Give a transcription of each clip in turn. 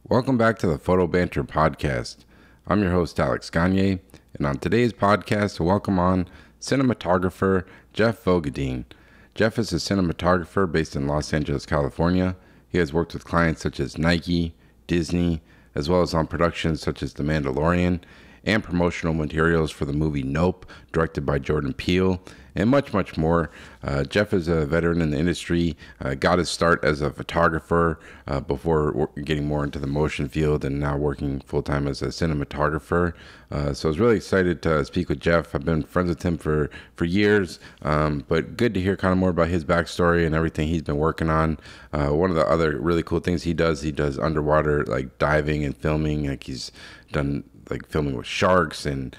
Welcome back to the Photo Banter Podcast. I'm your host, Alex Gagne, and on today's podcast, I welcome on cinematographer Jeff Vogeding. Jeff is a cinematographer based in Los Angeles, California. He has worked with clients such as Nike, Disney, as well as on productions such as The Mandalorian and promotional materials for the movie Nope, directed by Jordan Peele, and much, much more. Jeff is a veteran in the industry, got his start as a photographer before getting more into the motion field and now working full time as a cinematographer. So I was really excited to speak with Jeff. I've been friends with him for years, but good to hear kind of more about his backstory and everything he's been working on. One of the other really cool things he does underwater like diving and filming. Like he's done like filming with sharks and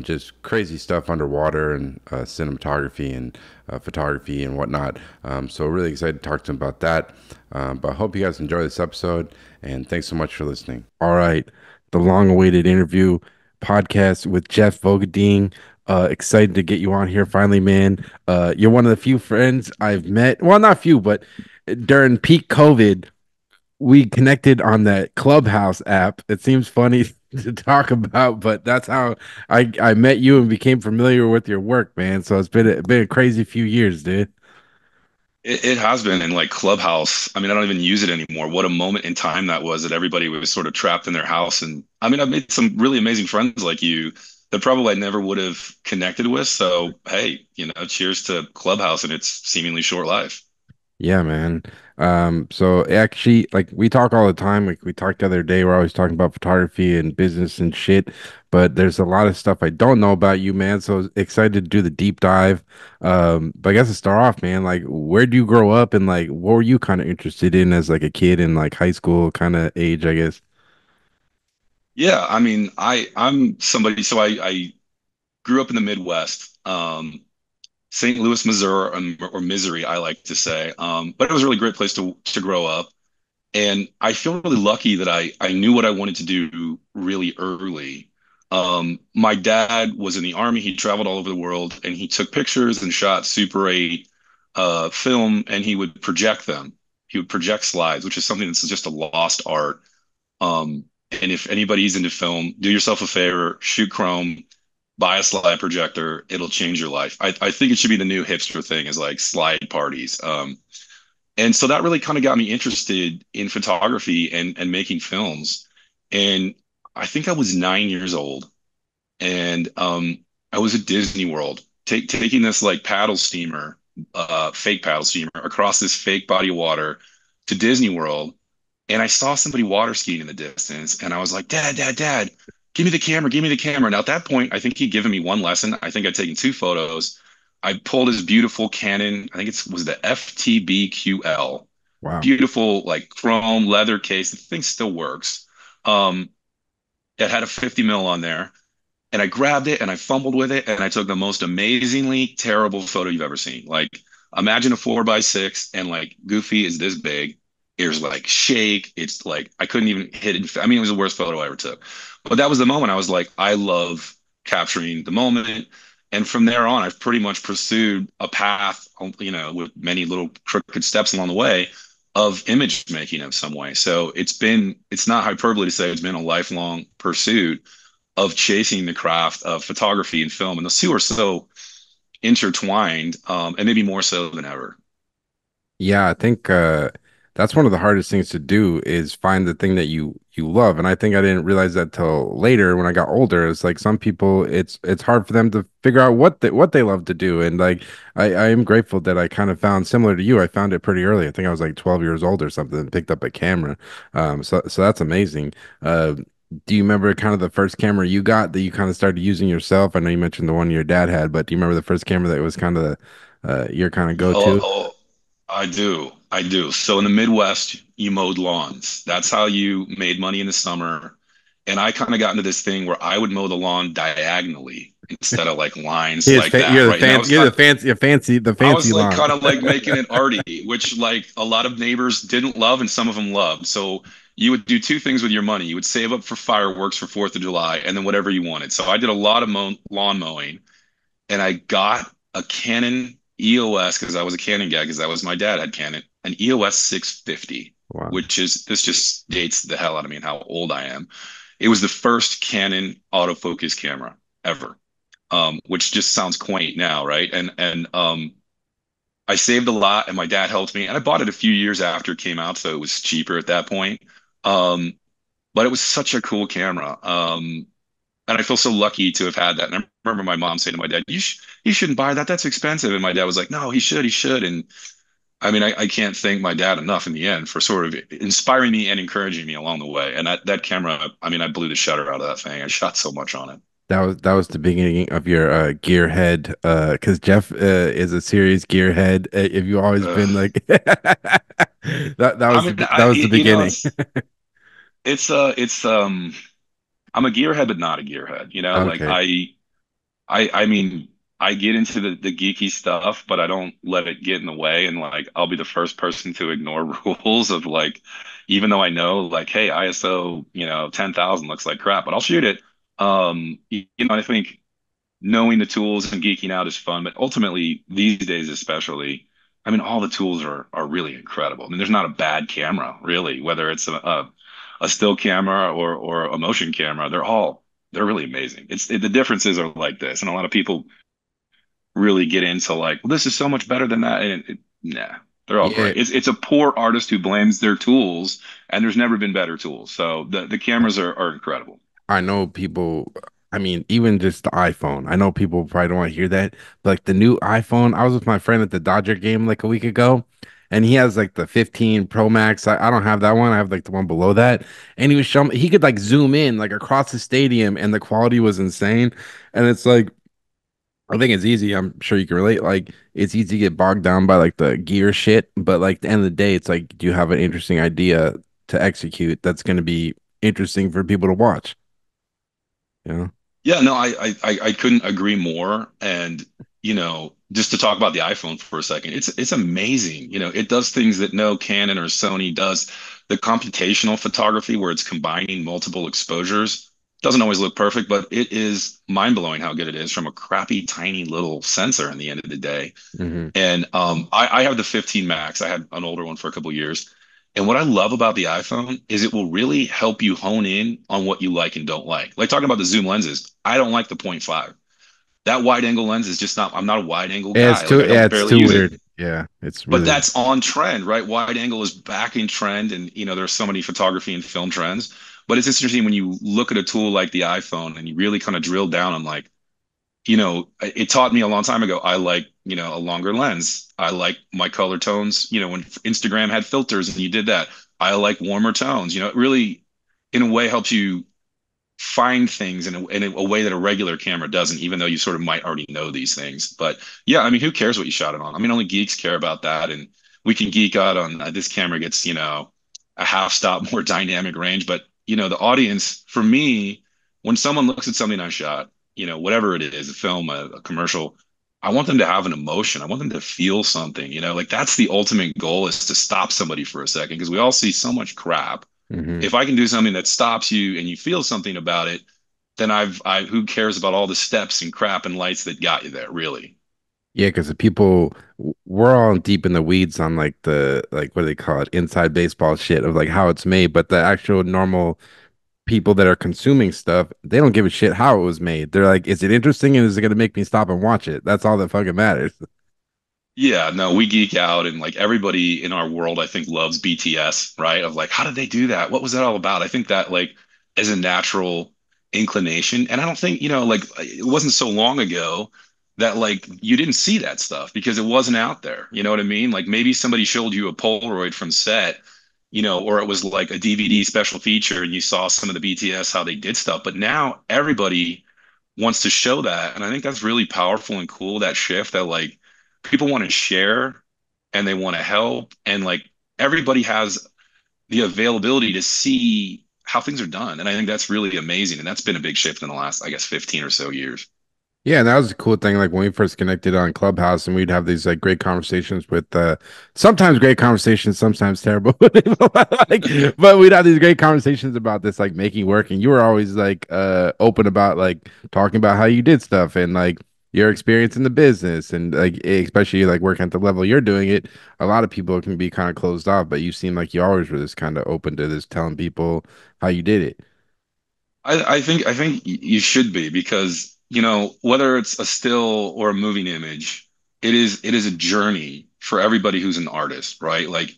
just crazy stuff underwater and cinematography and photography and whatnot. So really excited to talk to him about that. But I hope you guys enjoy this episode and thanks so much for listening. All right, the long-awaited interview podcast with Jeff Vogeding. Excited to get you on here finally, man. You're one of the few friends I've met. Well, not few, but during peak COVID, we connected on that Clubhouse app. It seems funny to talk about, but that's how I met you and became familiar with your work, man. So it's been a crazy few years, dude. It has been in like Clubhouse. I mean, I don't even use it anymore. What a moment in time that was that everybody was sort of trapped in their house. And I mean, I've made some really amazing friends like you that probably I never would have connected with. So, hey, cheers to Clubhouse and its seemingly short life. Yeah, man. So actually, like we talk all the time. Like we talked the other day, we're always talking about photography and business and shit. But there's a lot of stuff I don't know about you, man. So excited to do the deep dive. But I guess to start off, man, like where do you grow up and like what were you kind of interested in as like a kid in like high school kind of age, I guess? Yeah, I mean, I'm somebody, so I grew up in the Midwest, St. Louis, Missouri, or Misery, I like to say. But it was a really great place to grow up. And I feel really lucky that I knew what I wanted to do really early. My dad was in the army. He traveled all over the world and he took pictures and shot Super 8 film and he would project them. He would project slides, which is something that's just a lost art. And if anybody's into film, do yourself a favor, shoot Chrome, buy a slide projector. It'll change your life. I think it should be the new hipster thing is like slide parties. And so that really kind of got me interested in photography and making films. And I think I was 9 years old, and I was at Disney World taking this like paddle steamer, fake paddle steamer across this fake body of water to Disney World. And I saw somebody water skiing in the distance, and I was like, Dad, Dad, Dad, give me the camera, give me the camera. Now at that point, I think he'd given me one lesson. I think I'd taken two photos. I pulled his beautiful Canon, I think it was the FTBQL, Wow. beautiful like chrome leather case. The thing still works. Um, it had a 50 mil on there, and I grabbed it and I fumbled with it, and I took the most amazingly terrible photo you've ever seen. Like, imagine a 4x6, and like Goofy is this big. Ears like shake. It's like I couldn't even hit it. I mean, it was the worst photo I ever took. But that was the moment I was like, I love capturing the moment. And from there on, I've pretty much pursued a path, with many little crooked steps along the way of image making of some way. So it's not hyperbole to say it's been a lifelong pursuit of chasing the craft of photography and film. And the two are so intertwined, and maybe more so than ever. Yeah, I think that's one of the hardest things to do is find the thing that you love. And I think I didn't realize that till later when I got older. It's like some people it's hard for them to figure out what they love to do. And like I am grateful that I kind of found similar to you. I found it pretty early. I think I was like 12 years old or something and picked up a camera. So that's amazing. Do you remember kind of the first camera you got that you kind of started using yourself? I know you mentioned the one your dad had, but do you remember the first camera that was kind of your kind of Oh, go-to? oh, I do. I do. So in the Midwest, you mowed lawns. That's how you made money in the summer. And I kind of got into this thing where I would mow the lawn diagonally instead of like lines Yes, like that, you're the right? And I was you're kind the fancy the I fancy was like lawn. kind of like making it arty, which like a lot of neighbors didn't love and some of them loved. So you would do two things with your money. You would save up for fireworks for 4th of July and then whatever you wanted. So I did a lot of lawn mowing, and I got a Canon EOS because I was a Canon guy because that was my dad had Canon, an EOS 650. Wow. which is this just dates the hell out of me and how old I am. It was the first Canon autofocus camera ever, which just sounds quaint now, right? And I saved a lot, and my dad helped me, and I bought it a few years after it came out, so it was cheaper at that point. Um, but it was such a cool camera. And I feel so lucky to have had that. And I remember my mom saying to my dad, you shouldn't buy that. That's expensive." And my dad was like, "No, he should." And I mean, I can't thank my dad enough in the end for sort of inspiring me and encouraging me along the way. And that camera, I mean, I blew the shutter out of that thing. I shot so much on it. That was the beginning of your gearhead because Jeff is a serious gearhead. If you always been Ugh. like that I was mean, that was the beginning. it's I'm a gearhead, but not a gearhead. Like Okay. I mean, I get into the geeky stuff, but I don't let it get in the way. And like, I'll be the first person to ignore rules of like, even though I know like, hey, ISO, 10,000 looks like crap, but I'll shoot it. I think knowing the tools and geeking out is fun, but ultimately these days, especially, I mean, all the tools are really incredible. I mean, there's not a bad camera really, whether it's a still camera or a motion camera. They're really amazing. The differences are like this, and a lot of people really get into like, well, this is so much better than that. And nah, they're all Yeah, great. It's a poor artist who blames their tools, and there's never been better tools. So the cameras are incredible. I know people. I mean, even just the iPhone. I know people probably don't want to hear that, but like the new iPhone. I was with my friend at the Dodger game like a week ago, and he has like the 15 Pro Max. I don't have that one. I have like the one below that. And he was showing me he could like zoom in like across the stadium, and the quality was insane. And it's like I think it's easy. I'm sure you can relate. Like it's easy to get bogged down by like the gear shit, but like at the end of the day, it's like, do you have an interesting idea to execute that's going to be interesting for people to watch? You know? Yeah, no, I couldn't agree more. And just to talk about the iPhone for a second, it's amazing. It does things that no Canon or Sony does. The computational photography, where it's combining multiple exposures, doesn't always look perfect, but it is mind-blowing how good it is from a crappy, tiny little sensor in the end of the day. Hmm. And I have the 15 Max. I had an older one for a couple of years. And what I love about the iPhone is it will really help you hone in on what you like and don't like. Like talking about the zoom lenses, I don't like the point 0.5. That wide angle lens is just not, I'm not a wide angle guy. Like I Yeah, don't it's barely too use it. weird. Yeah, it's But really that's on trend, right? Wide angle is back in trend. And there's so many photography and film trends. But it's interesting when you look at a tool like the iPhone and you really kind of drill down on like, it taught me a long time ago. I like, a longer lens. I like my color tones. When Instagram had filters and you did that, I like warmer tones. It really, in a way, helps you find things in a way that a regular camera doesn't, even though you sort of might already know these things. But yeah, I mean, who cares what you shot it on? I mean, only geeks care about that. And we can geek out on this camera gets, a half stop more dynamic range. But, the audience, for me, when someone looks at something I shot, whatever it is, a film, a commercial, I want them to have an emotion. I want them to feel something, like that's the ultimate goal is to stop somebody for a second because we all see so much crap. hmm If I can do something that stops you and you feel something about it, then who cares about all the steps and crap and lights that got you there, really? yeah, because the people we're all deep in the weeds on like the like what do they call it, inside baseball shit of like how it's made, but the actual normal people that are consuming stuff, they don't give a shit how it was made. They're like, is it interesting and is it gonna make me stop and watch it? That's all that fucking matters. Yeah, no, we geek out and like everybody in our world, I think loves BTS, right? Of like, how did they do that? What was that all about? I think that like is a natural inclination. And I don't think, like it wasn't so long ago that like you didn't see that stuff because it wasn't out there. You know what I mean? Like maybe somebody showed you a Polaroid from set, or it was like a DVD special feature and you saw some of the BTS how they did stuff. But now everybody wants to show that. And I think that's really powerful and cool, that shift that like people want to share and they want to help. And like everybody has the availability to see how things are done. And I think that's really amazing. And that's been a big shift in the last, I guess, 15 or so years. Yeah, and that was a cool thing. Like when we first connected on Clubhouse, and we'd have these like great conversations with sometimes great conversations, sometimes terrible. like, but we'd have these great conversations about this like making work, and you were always like open about like talking about how you did stuff, and like your experience in the business and like especially like working at the level you're doing it, a lot of people can be kind of closed off, but you seem like you always were this kind of open to this, telling people how you did it. I think you should be because, whether it's a still or a moving image, it is a journey for everybody who's an artist, right? Like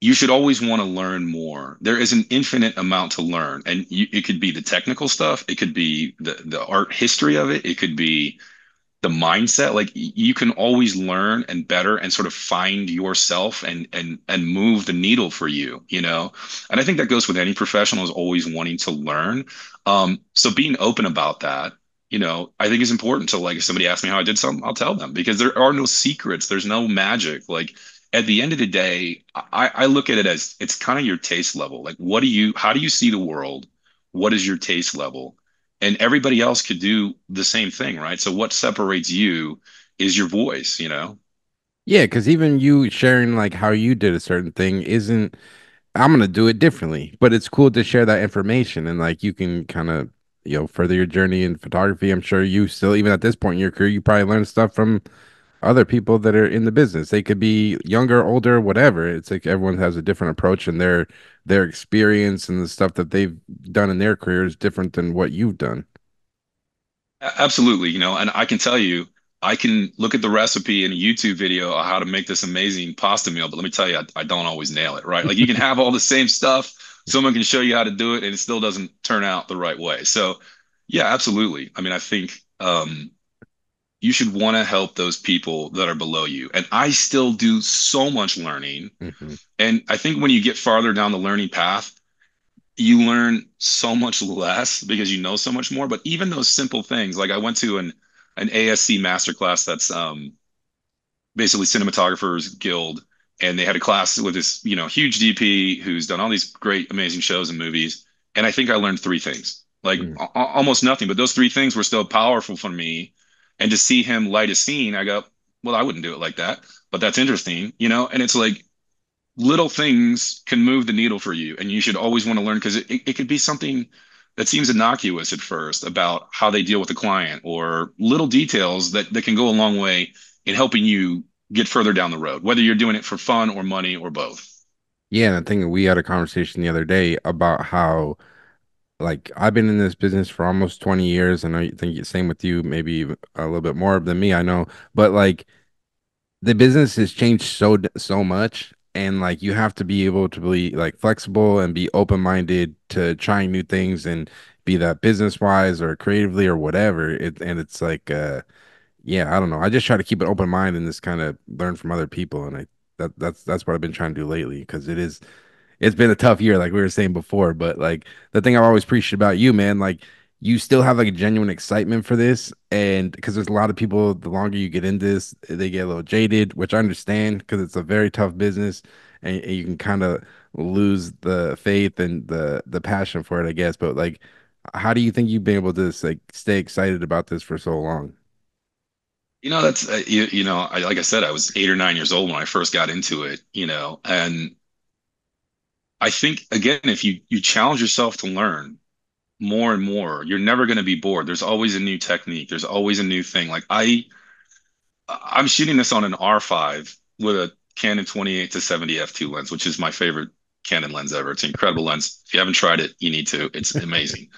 you should always want to learn more. There is an infinite amount to learn, and it could be the technical stuff, it could be the art history of it, it could be the mindset. Like you can always learn and better and sort of find yourself and move the needle for you. And I think that goes with any professional is always wanting to learn. So being open about that, I think is important. So like if somebody asks me how I did something, I'll tell them because there are no secrets, there's no magic. Like at the end of the day, I look at it as it's kind of your taste level. Like how do you see the world? What is your taste level? And everybody else could do the same thing, right? So what separates you is your voice. Yeah, because even you sharing like how you did a certain thing isn't, I'm gonna do it differently, but it's cool to share that information and like you can kind of, further your journey in photography. I'm sure you still, even at this point in your career, you probably learn stuff from other people that are in the business. They could be younger, older, whatever. It's like everyone has a different approach and their experience and the stuff that they've done in their career is different than what you've done. Absolutely, and I can tell you, I can look at the recipe in a YouTube video on how to make this amazing pasta meal, but let me tell you, I don't always nail it, right? Like you can have all the same stuff, someone can show you how to do it, and it still doesn't turn out the right way. So, yeah, absolutely. I mean, I think you should want to help those people that are below you. And I still do so much learning. Hmm. And I think when you get farther down the learning path, you learn so much less because you know so much more. But even those simple things, like I went to an ASC masterclass that's basically Cinematographers Guild, and they had a class with this huge DP who's done all these great, amazing shows and movies. And I think I learned three things, like almost nothing, but those three things were still powerful for me. And to see him light a scene, I go, well, I wouldn't do it like that, but that's interesting. And it's like little things can move the needle for you, and you should always want to learn because it could be something that seems innocuous at first about how they deal with the client or little details that can go a long way in helping you get further down the road, whether you're doing it for fun or money or both. Yeah, and I think we had a conversation the other day about how like I've been in this business for almost 20 years, and I think it's same with you, maybe even a little bit more than me, I know. But like the business has changed so much, and like you have to be able to be like flexible and be open-minded to trying new things and be that business wise or creatively or whatever. It's like yeah, I don't know. I just try to keep an open mind and just kind of learn from other people, and that's what I've been trying to do lately because it's been a tough year, like we were saying before. But like the thing I've always appreciated about you, man, like you still have like a genuine excitement for this. And because there's a lot of people, the longer you get into this, they get a little jaded, which I understand because it's a very tough business and you can kind of lose the faith and the passion for it, I guess. But like, how do you think you've been able to like stay excited about this for so long? That's like I said, I was 8 or 9 years old when I first got into it. And I think again, if you challenge yourself to learn more and more, you're never going to be bored. There's always a new technique. There's always a new thing. Like I'm shooting this on an R5 with a Canon 28 to 70 f2 lens, which is my favorite Canon lens ever. It's an incredible lens. If you haven't tried it, you need to. It's amazing.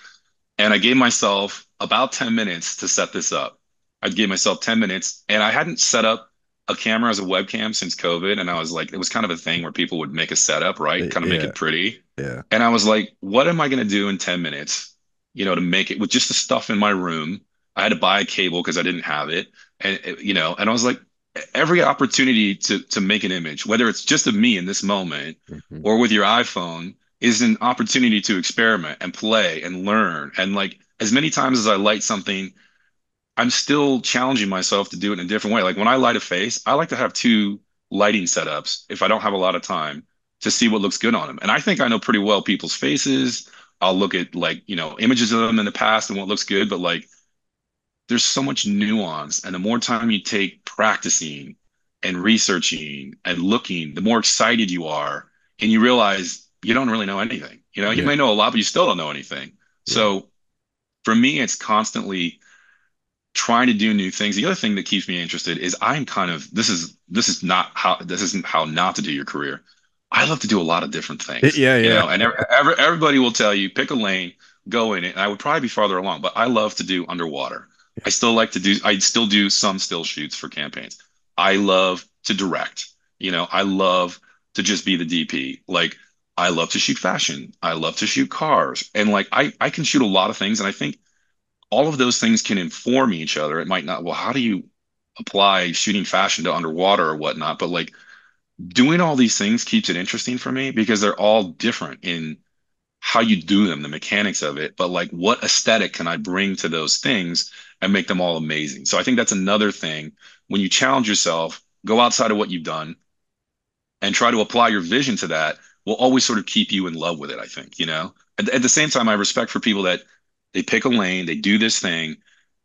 And I gave myself about 10 minutes to set this up. I gave myself 10 minutes and I hadn't set up a camera as a webcam since COVID. And I was like, it was kind of a thing where people would make a setup, right? Kind of make Yeah, it pretty. yeah. And I was like, what am I going to do in 10 minutes, to make it with just the stuff in my room? I had to buy a cable because I didn't have it. And I was like, every opportunity to make an image, whether it's just of me in this moment Hmm. or with your iPhone, is an opportunity to experiment and play and learn. And like as many times as I light something, I'm still challenging myself to do it in a different way. Like when I light a face, I like to have two lighting setups if I don't have a lot of time to see what looks good on them. And I think I know pretty well people's faces. I'll look at like, images of them in the past and what looks good, but like there's so much nuance. And the more time you take practicing and researching and looking, the more excited you are. And you realize you don't really know anything. You Yeah, may know a lot, but you still don't know anything. yeah. So for me, it's constantly trying to do new things. The other thing that keeps me interested is I'm kind of this isn't how not to do your career. I love to do a lot of different things, Yeah, you yeah. know, and everybody will tell you pick a lane, go in it. And I would probably be farther along, but I love to do underwater. I still do some still shoots for campaigns. I love to direct, you know, I love to just be the DP. Like I love to shoot fashion. I love to shoot cars. And like I can shoot a lot of things. And I think all of those things can inform each other. It might not, well, how do you apply shooting fashion to underwater or whatnot? But like doing all these things keeps it interesting for me because they're all different in how you do them, the mechanics of it. But like what aesthetic can I bring to those things and make them all amazing? So I think that's another thing. When you challenge yourself, go outside of what you've done and try to apply your vision to that will always sort of keep you in love with it, I think, you know? At the same time, I respect for people that they pick a lane, they do this thing,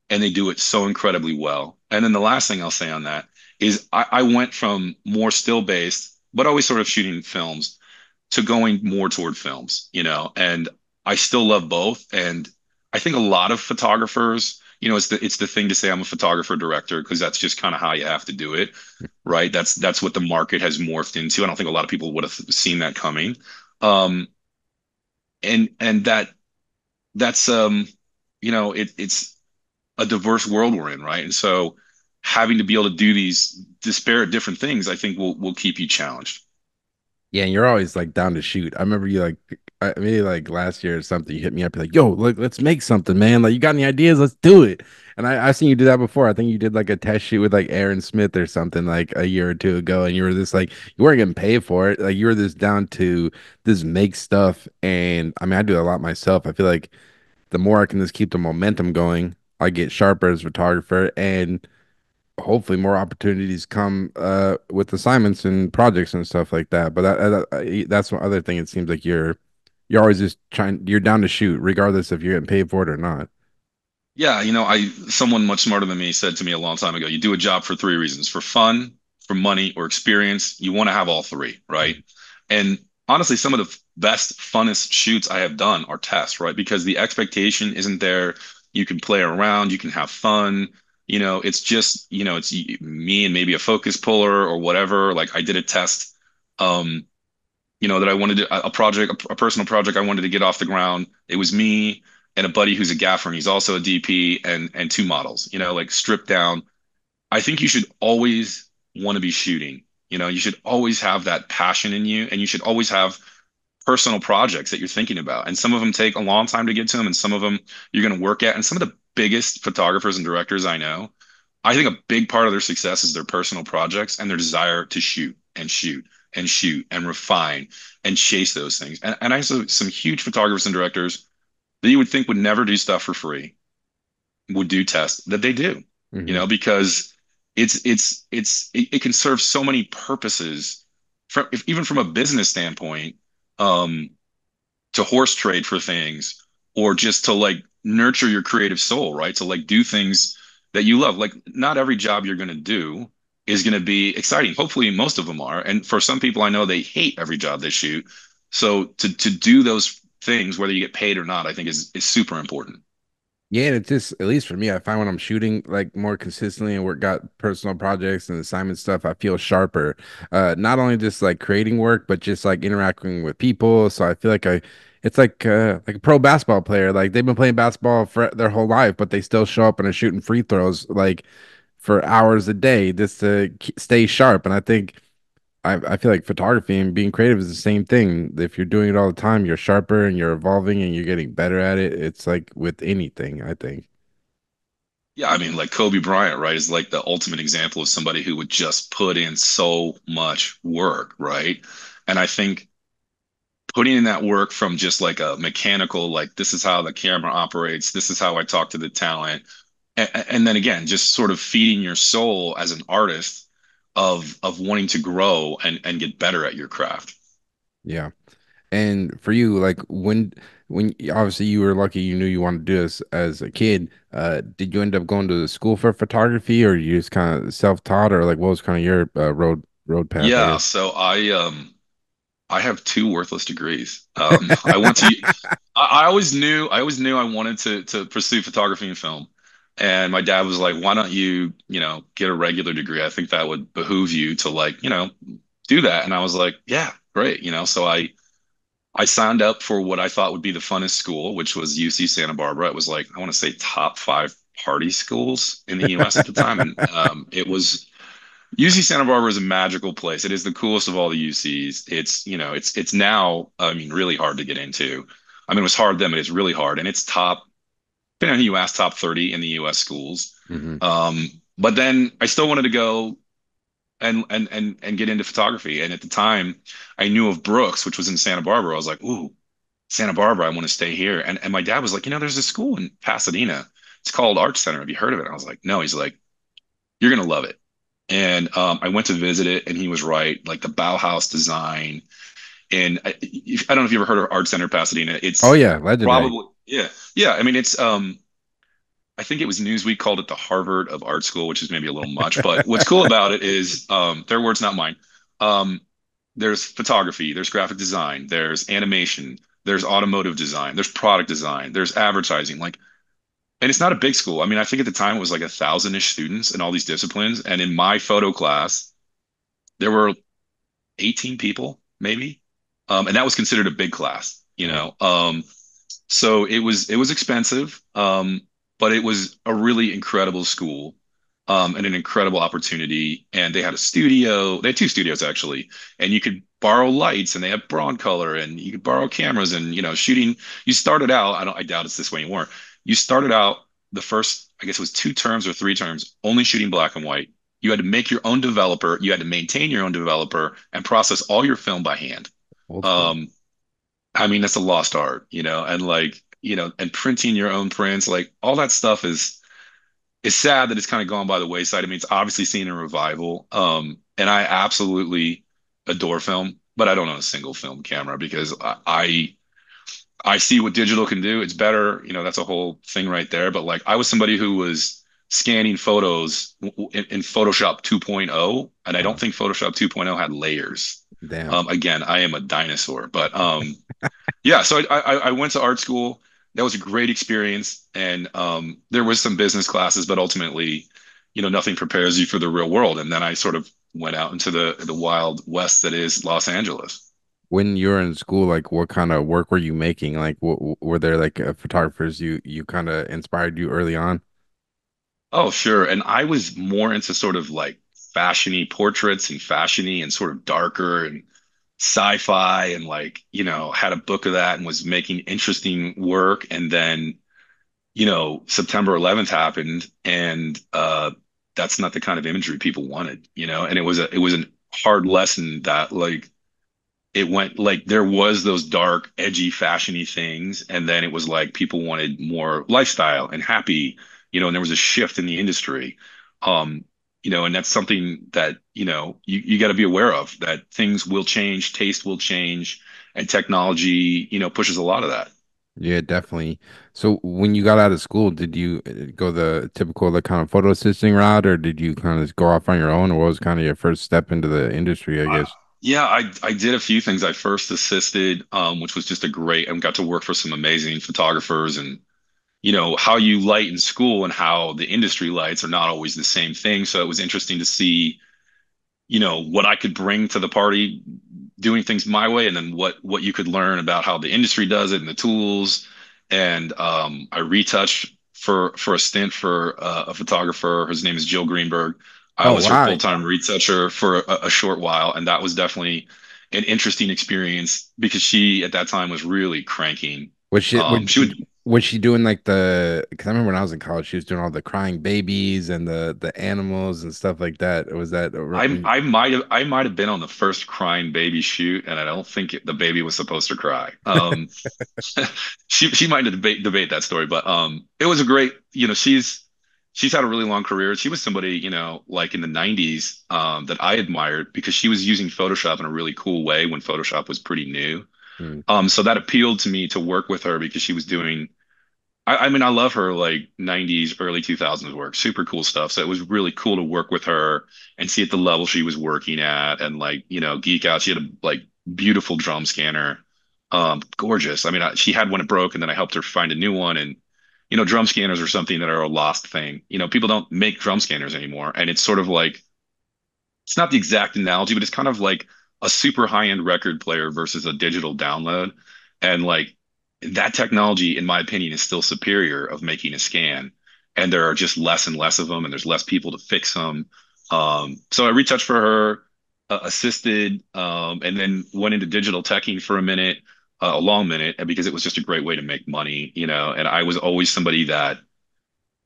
and they do it so incredibly well. And then the last thing I'll say on that is I went from more still based, but always sort of shooting films to going more toward films, you know, and I still love both. And I think a lot of photographers, you know, it's the thing to say I'm a photographer director because that's just kind of how you have to do it, right? That's what the market has morphed into. I don't think a lot of people would have seen that coming. Um, and that's you know, it's a diverse world we're in, right? And so having to be able to do these disparate different things, I think will keep you challenged. Yeah, and you're always like down to shoot. I remember you like maybe like last year or something, you hit me up, you're like, yo, look, let's make something, man. Like you got any ideas? Let's do it. And I've seen you do that before. I think you did like a test shoot with like Aaron Smith or something like a year or two ago, and you were this like you weren't getting paid for it. Like you were this down to this make stuff. And I mean, I do a lot myself. I feel like the more I can just keep the momentum going, I get sharper as a photographer and hopefully more opportunities come with assignments and projects and stuff like that. But that's one other thing. It seems like you're always just trying. You're down to shoot, regardless if you're getting paid for it or not. Yeah, you know, I someone much smarter than me said to me a long time ago, you do a job for three reasons: for fun, for money, or experience. You want to have all three, right? And honestly, some of the best, funnest shoots I have done are tests, right? Because the expectation isn't there. You can play around, you can have fun. You know, it's just, you know, it's me and maybe a focus puller or whatever. Like I did a test, um, you know, that I wanted to, a project, a personal project I wanted to get off the ground. It was me and a buddy who's a gaffer, and he's also a DP, and two models, you know, like stripped down. I think you should always want to be shooting. You know, you should always have that passion in you, and you should always have personal projects that you're thinking about. And some of them take a long time to get to them, and some of them you're going to work at. And some of the biggest photographers and directors I know, I think a big part of their success is their personal projects and their desire to shoot and shoot and shoot and refine and chase those things. And I saw some huge photographers and directors that you would think would never do stuff for free, would do tests that they do, you Hmm. know, because it can serve so many purposes from even from a business standpoint, um, to horse trade for things or just to like nurture your creative soul, right? To like do things that you love. Like not every job you're going to do is going to be exciting. Hopefully most of them are. And for some people I know they hate every job they shoot. So to do those things whether you get paid or not, I think is super important. Yeah, and it's just at least for me, I find when I'm shooting like more consistently and work got personal projects and assignment stuff, I feel sharper. Not only just like creating work, but just like interacting with people. So I feel like it's like a pro basketball player. Like they've been playing basketball for their whole life, but they still show up and are shooting free throws like for hours a day just to stay sharp. And I think I feel like photography and being creative is the same thing. If you're doing it all the time, you're sharper and you're evolving and you're getting better at it. It's like with anything, I think. Yeah, I mean, like Kobe Bryant, right, is like the ultimate example of somebody who would just put in so much work, right? And I think putting in that work from just like a mechanical, like this is how the camera operates, this is how I talk to the talent, and then again, just sort of feeding your soul as an artist of wanting to grow and get better at your craft. Yeah. And for you, like when obviously you were lucky you knew you wanted to do this as a kid, did you end up going to the school for photography or you just kind of self-taught or like what was kind of your road path, I Yeah, guess? so I have two worthless degrees. I went to I always knew I wanted to pursue photography and film. And my dad was like, why don't you, get a regular degree? I think that would behoove you to like, do that. And I was like, yeah, great. So I signed up for what I thought would be the funnest school, which was UC Santa Barbara. It was like, I want to say top five party schools in the US at the time. And it was UC Santa Barbara is a magical place. It is the coolest of all the UCs. It's now, I mean, really hard to get into. I mean, it was hard then, but it's really hard. And it's top, depending on who you ask, top 30 in the US schools. Hmm. But then I still wanted to go and get into photography. And at the time, I knew of Brooks, which was in Santa Barbara. I was like, ooh, Santa Barbara, I want to stay here. And my dad was like, there's a school in Pasadena. It's called Art Center. Have you heard of it? I was like, no. He's like, you're gonna love it. And I went to visit it, and he was right. Like the Bauhaus design, and I don't know if you ever heard of Art Center Pasadena. Oh It's yeah, legendary. probably yeah, yeah. I mean, it's I think it was Newsweek called it the Harvard of art school, which is maybe a little much. But what's cool about it is their words, not mine. Um, there's photography, there's graphic design, there's animation, there's automotive design, there's product design, there's advertising. Like, and it's not a big school. I mean, I think at the time it was like 1,000-ish students in all these disciplines. And in my photo class, there were 18 people, maybe. And that was considered a big class, you Wow. know. So it was expensive, but it was a really incredible school, and an incredible opportunity. And they had a studio. They had two studios actually, and you could borrow lights, and they had Broncolor, and you could borrow cameras, and shooting. You started out. I doubt it's this way anymore. You started out the first, I guess it was 2 terms or 3 terms, only shooting black and white. You had to make your own developer. You had to maintain your own developer and process all your film by hand. Old school. Um, I mean, that's a lost art, and like, and printing your own prints, like all that stuff is sad that it's kind of gone by the wayside. I mean, it's obviously seen a revival. And I absolutely adore film, but I don't own a single film camera because I see what digital can do. It's better, that's a whole thing right there. But like I was somebody who was scanning photos in Photoshop 2.0, and I don't Wow. think Photoshop 2.0 had layers. Damn. Again, I am a dinosaur, but yeah, so I went to art school. That was a great experience, and there was some business classes, but ultimately, nothing prepares you for the real world. And then I sort of went out into the wild west that is Los Angeles. When you were in school, like what kind of work were you making? Like were there like photographers you kind of inspired you early on? Oh, sure. And I was more into sort of like fashiony portraits and fashiony and sort of darker and sci-fi, and like, had a book of that and was making interesting work. And then September 11th happened, and that's not the kind of imagery people wanted, and it was a hard lesson that like it went like there was those dark, edgy, fashiony things, and then it was like people wanted more lifestyle and happy, and there was a shift in the industry. And that's something that, you got to be aware of, that things will change, taste will change, and technology, pushes a lot of that. Yeah, definitely. So when you got out of school, did you go the typical like kind of photo assisting route, or did you kind of go off on your own, or what was kind of your first step into the industry, I Uh, guess? yeah, I did a few things. I first assisted, which was just a great, and got to work for some amazing photographers. And how you light in school and how the industry lights are not always the same thing. So it was interesting to see, what I could bring to the party doing things my way, and then what you could learn about how the industry does it and the tools. And I retouched for a stint for a photographer. His name is Jill Greenberg. I Oh was her wow. full-time retoucher for a short while, and that was definitely an interesting experience because she at that time was really cranking. Was she was, She would was she doing like the because I remember when I was in college, she was doing all the crying babies and the animals and stuff like that. Was that when I might have been on the first crying baby shoot, and I don't think the baby was supposed to cry. She might debate that story, but it was a great, she's had a really long career. She was somebody, like in the 90s, that I admired because she was using Photoshop in a really cool way when Photoshop was pretty new. mm, So that appealed to me to work with her because she was doing, I mean, I love her like 90s, early 2000s work, super cool stuff. So it was really cool to work with her and see at the level she was working at, and like, geek out. She had a like beautiful drum scanner, gorgeous. I mean, she had one that broke, and then I helped her find a new one. And drum scanners are something that are a lost thing. People don't make drum scanners anymore. And it's sort of like, it's not the exact analogy, but it's kind of like a super high-end record player versus a digital download. And like that technology, in my opinion, is still superior of making a scan. And there are just less and less of them, and there's less people to fix them. So I retouched for her, assisted, and then went into digital teching for a minute, a long minute, because it was just a great way to make money. And I was always somebody that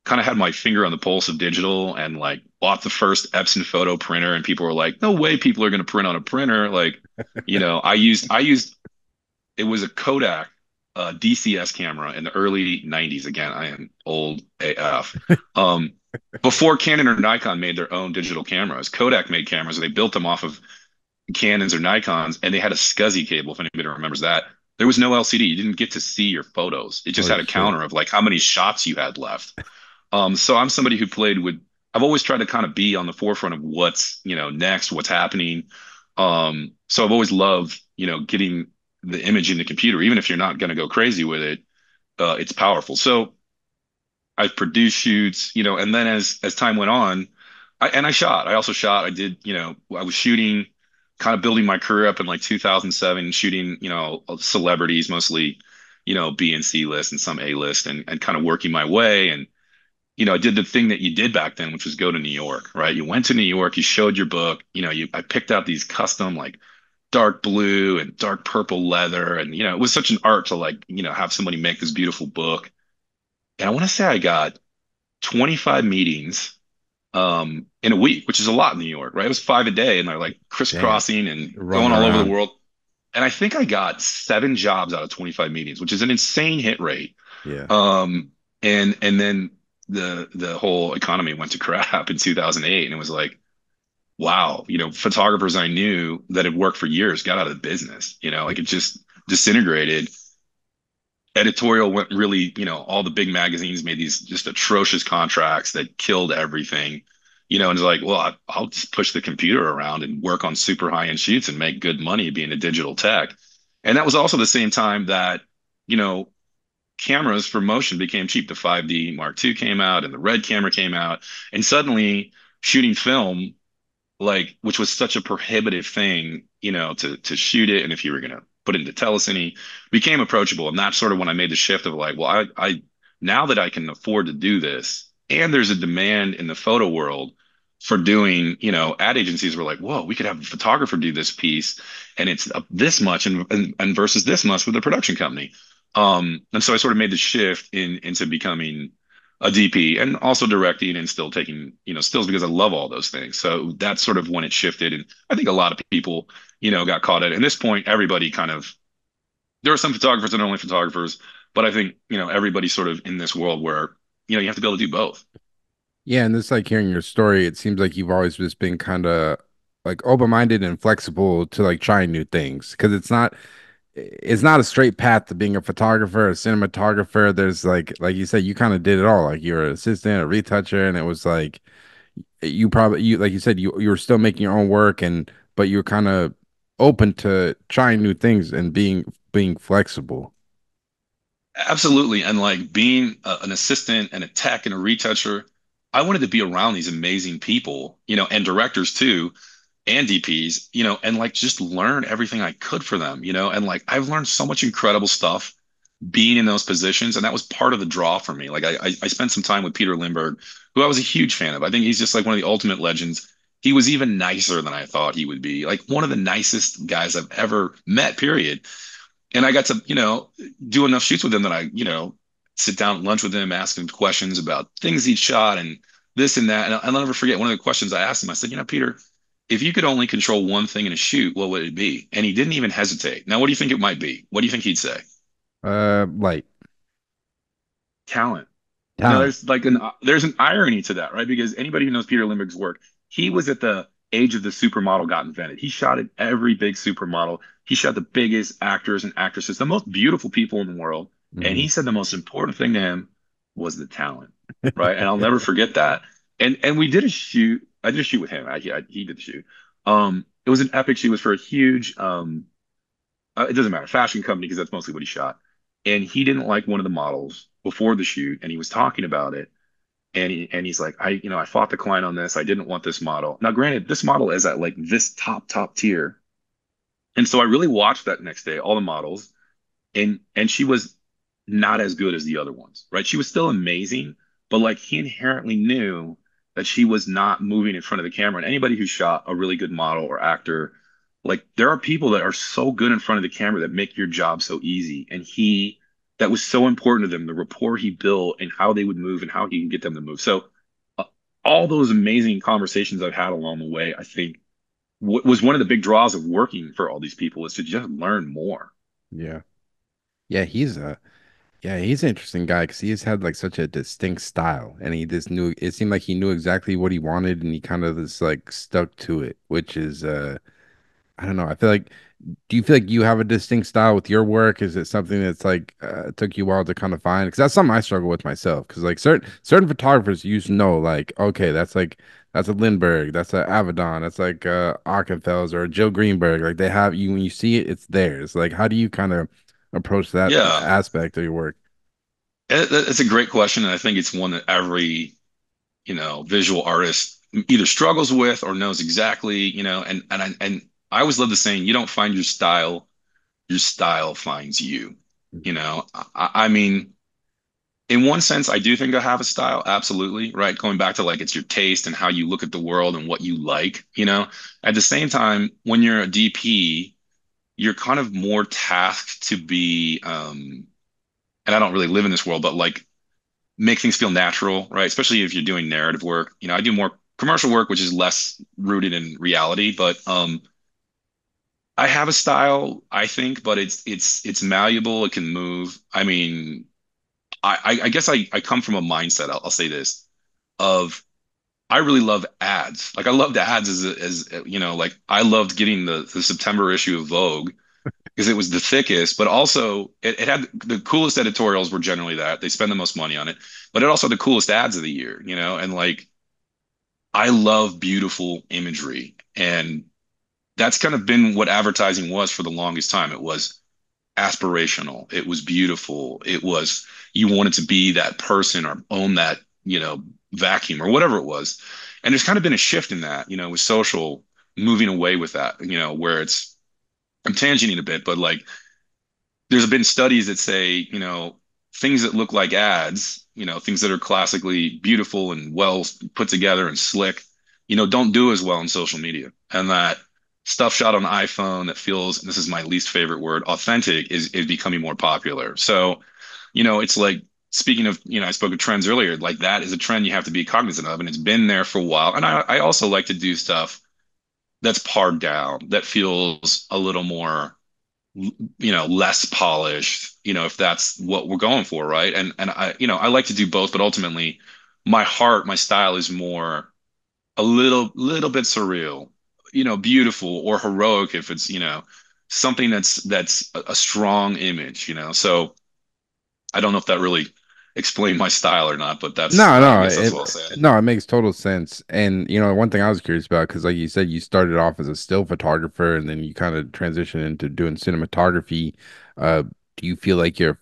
kind of had my finger on the pulse of digital and like bought the first Epson photo printer, and people were like, no way people are going to print on a printer. Like, I used it was a Kodak DCS camera in the early 90s. Again, I am old AF. Um, Before Canon or Nikon made their own digital cameras, Kodak made cameras. They built them off of Canons or Nikons, and they had a SCSI cable, if anybody remembers that. There was no LCD. You didn't get to see your photos. It just Holy had a shit. counter of like how many shots you had left. So I'm somebody who played with, I've always tried to kind of be on the forefront of what's, next, what's happening. So I've always loved, getting the image in the computer, even if you're not going to go crazy with it, it's powerful. So I've produced shoots, and then as time went on, I shot. I also shot. I did, I was shooting, kind of building my career up in like 2007, shooting, celebrities, mostly, B and C list and some A list, and kind of working my way. And I did the thing that you did back then, which was go to New York, right? You went to New York, you showed your book, I picked out these custom like dark blue and dark purple leather. And, it was such an art to like, have somebody make this beautiful book. And I want to say I got 25 meetings in a week, which is a lot in New York, right? It was 5 a day, and they're like Damn. crisscrossing and Running going all over the around. world. And I think I got 7 jobs out of 25 meetings, which is an insane hit rate. Yeah. Um, and then the whole economy went to crap in 2008, and it was like, wow, photographers I knew that had worked for years got out of the business. Like it just disintegrated. Editorial went really, all the big magazines made these just atrocious contracts that killed everything. And it's like, well, I'll just push the computer around and work on super high-end shoots and make good money being a digital tech. And that was also the same time that, you know, cameras for motion became cheap. The 5D Mark II came out and the Red camera came out. And suddenly shooting film, like, which was such a prohibitive thing, to shoot it. And if you were gonna put it into telecine, became approachable. And that's sort of when I made the shift of like, well, I now that I can afford to do this, and there's a demand in the photo world for doing, ad agencies were like, whoa, we could have a photographer do this piece, and it's up this much, and versus this much with a production company. And so I sort of made the shift into becoming a DP and also directing and still taking, stills because I love all those things. So that's sort of when it shifted. And I think a lot of people, got caught at it. At this point, everybody kind of, there are some photographers that are only photographers, but I think, everybody's sort of in this world where, you have to be able to do both. Yeah, and it's like hearing your story, it seems like you've always just been kind of like open-minded and flexible to like trying new things because it's not a straight path to being a photographer, a cinematographer. There's like you said, you kind of did it all. Like you're an assistant, a retoucher, and it was like you like you said you were still making your own work and but you're kind of open to trying new things and being flexible. Absolutely. And like being an assistant and a tech and a retoucher, I wanted to be around these amazing people, and directors too, and DPs, and like just learn everything I could for them, and like I've learned so much incredible stuff being in those positions. And that was part of the draw for me. Like I spent some time with Peter Lindbergh, who I was a huge fan of. I think he's just like one of the ultimate legends. He was even nicer than I thought he would be. Like one of the nicest guys I've ever met, period. And I got to, do enough shoots with him that I, sit down at lunch with him, ask him questions about things he'd shot and this and that. And I'll never forget one of the questions I asked him. I said, Peter, if you could only control one thing in a shoot, what would it be? And he didn't even hesitate. Now, what do you think it might be? What do you think he'd say? Like Talent. talent. There's an irony to that, right? Because anybody who knows Peter Lindbergh's work, he was at the age of the supermodel got invented. He shot at every big supermodel. He shot the biggest actors and actresses, the most beautiful people in the world. And Hmm. he said the most important thing to him was the talent, right? And I'll never forget that. And we did a shoot. I did a shoot with him. He did the shoot. It was an epic shoot. It was for a huge it doesn't matter, fashion company because that's mostly what he shot. and he didn't like one of the models before the shoot, and he was talking about it. And he's like, I fought the client on this. I didn't want this model. Now, granted, this model is at like this top tier. And so I really watched that next day, all the models, and she was not as good as the other ones, right? She was still amazing, but like he inherently knew that she was not moving in front of the camera. And anybody who shot a really good model or actor, like there are people that are so good in front of the camera that make your job so easy. And that was so important to them, the rapport he built and how they would move and how he can get them to move. So uh, all those amazing conversations I've had along the way, I think was one of the big draws of working for all these people is to just learn more. Yeah. Yeah, he's an interesting guy because he has had like such a distinct style, and he just knew it seemed like he knew exactly what he wanted, and he kind of just like stuck to it, which is I don't know. I feel like, do you feel like you have a distinct style with your work? Is it something that's like took you a while to kind of find? Because that's something I struggle with myself. Because like certain photographers, you just know, like, okay, that's a Lindbergh, that's a Avedon, that's like Ockenfels or a Joe Greenberg. Like they have you when you see it, it's theirs. Like, how do you kind of approach that Yeah. aspect of your work? It's a great question, and I think it's one that every, visual artist either struggles with or knows exactly, and I always love the saying, you don't find your style finds you. I mean, in one sense, I do think I have a style, absolutely, right? Going back to like it's your taste and how you look at the world and what you like. At the same time, when you're a DP, you're kind of more tasked to be, and I don't really live in this world, but like make things feel natural, right? Especially if you're doing narrative work. I do more commercial work, which is less rooted in reality, but I have a style, I think, but it's malleable. It can move. I mean, I guess I come from a mindset. I'll say this of I really love ads. Like I loved ads like I loved getting the September issue of Vogue because it was the thickest, but also it had the coolest editorials were generally that they spend the most money on it, but it also had the coolest ads of the year, and like I love beautiful imagery. And that's kind of been what advertising was for the longest time. It was aspirational. It was beautiful. It was you wanted to be that person or own that, vacuum or whatever it was. And there's kind of been a shift in that, with social moving away with that, where I'm tangenting a bit, but like there's been studies that say, things that look like ads, things that are classically beautiful and well put together and slick, don't do as well on social media. And that stuff shot on iPhone that feels, and this is my least favorite word, authentic is becoming more popular. So, it's like speaking of, I spoke of trends earlier, like that is a trend you have to be cognizant of, and it's been there for a while. And I also like to do stuff that's pared down, that feels a little more, less polished, if that's what we're going for, right? And I like to do both, but ultimately my style is more a little bit surreal, beautiful or heroic if it's, something that's a strong image. So I don't know if that really explained my style or not, but No, I no, guess that's what I'll say. no, it makes total sense. And one thing I was curious about, because like you said, you started off as a still photographer, and then you kind of transitioned into doing cinematography. Uh, do you feel like your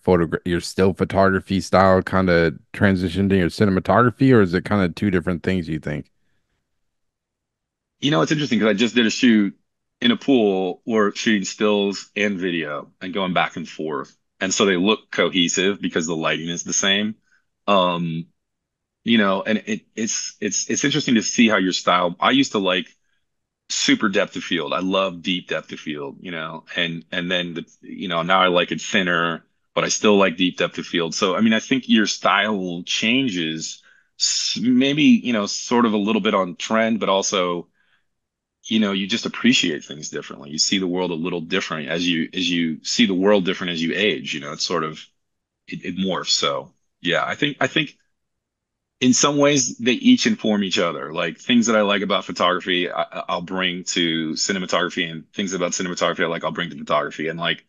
still photography style kind of transitioned to your cinematography, or is it kind of two different things, you think? It's interesting because I just did a shoot in a pool where shooting stills and video and going back and forth. And so they look cohesive because the lighting is the same. Um, and it's interesting to see how your style. I used to like super depth of field. I love deep depth of field, and then now I like it thinner, but I still like deep depth of field. So I mean, I think your style changes maybe, sort of a little bit on trend, but also, you just appreciate things differently. You see the world a little different as you see the world different as you age. It's sort of it morphs. So yeah, I think in some ways they each inform each other. Like things that I like about photography, I'll bring to cinematography, and things about cinematography I like, I'll bring to photography. And like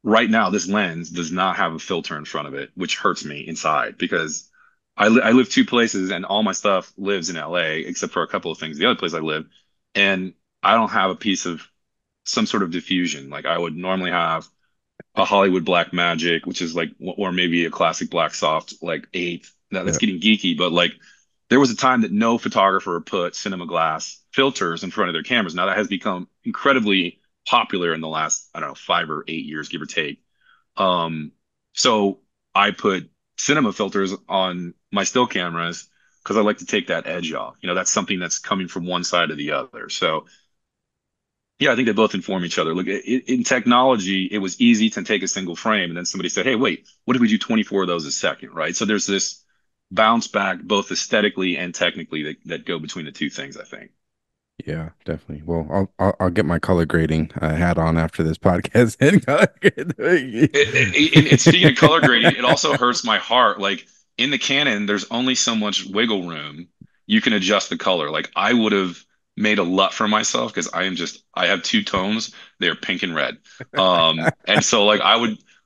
right now, this lens does not have a filter in front of it, which hurts me inside because I live two places and all my stuff lives in LA, except for a couple of things. The other place I live, and I don't have a piece of some sort of diffusion like I would normally have a Hollywood Black Magic, which is like, or maybe a classic Black Soft, like eighth. Now that's Yeah. getting geeky, but like there was a time that no photographer put cinema glass filters in front of their cameras. Now that has become incredibly popular in the last, I don't know, 5 or 8 years, give or take. Um, so I put cinema filters on my still cameras because I like to take that edge off. That's something that's coming from one side to the other. So yeah, I think they both inform each other. Look, in technology, it was easy to take a single frame, and then somebody said, "Hey, wait, what if we do 24 of those a second?" Right? So there's this bounce back, both aesthetically and technically, that go between the two things, I think. Yeah, definitely. Well, I'll get my color grading hat on after this podcast and color grade. And speaking of color grading, it also hurts my heart. Like in the Canon, there's only so much wiggle room you can adjust the color. Like I would have made a LUT for myself because I have two tones. They're pink and red. And so like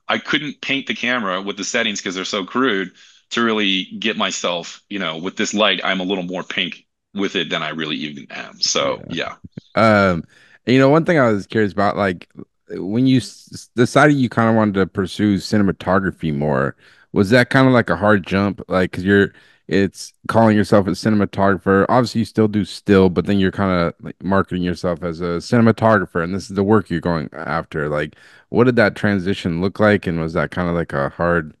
I couldn't paint the camera with the settings because they're so crude to really get myself, with this light, I'm a little more pink with it than I really even am. So Yeah. yeah. Um, one thing I was curious about, like when you decided you kind of wanted to pursue cinematography more, was that kind of like a hard jump? Like, because it's calling yourself a cinematographer. Obviously, you still do still, but then you're kind of like marketing yourself as a cinematographer, and this is the work you're going after. Like, what did that transition look like? And was that kind of like a hard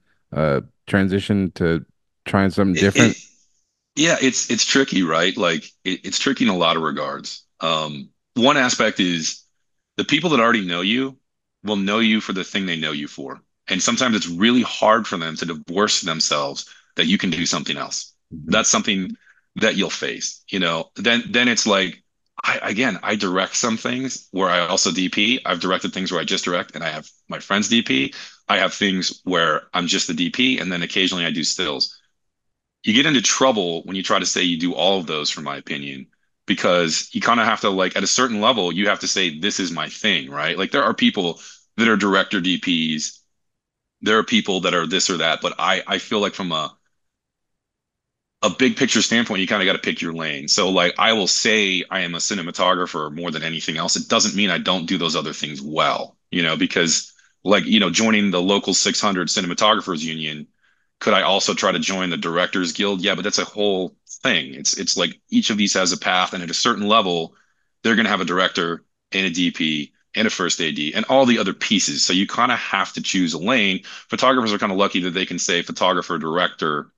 transition to trying something It, different? it Yeah, it's tricky, right? Like it's tricky in a lot of regards. One aspect is the people that already know you will know you for the thing they know you for. And sometimes it's really hard for them to divorce themselves that you can do something else. Mhm. That's something that you'll face, Then it's like I direct some things where I also DP. I've directed things where I just direct and I have my friends DP. I have things where I'm just the DP and then occasionally I do stills. You get into trouble when you try to say you do all of those, from my opinion, because you kind of have to, like, at a certain level, you have to say, this is my thing, right? Like, there are people that are director DPs, there are people that are this or that, but I feel like from a big picture standpoint, you kind of got to pick your lane. So, like, I will say I am a cinematographer more than anything else. It doesn't mean I don't do those other things well, because, like, joining the local 600 cinematographers union, could I also try to join the Directors Guild? Yeah, but that's a whole thing. It's like each of these has a path, and at a certain level, they're going to have a director and a DP and a first AD and all the other pieces. So you kind of have to choose a lane. Photographers are kind of lucky that they can say photographer, director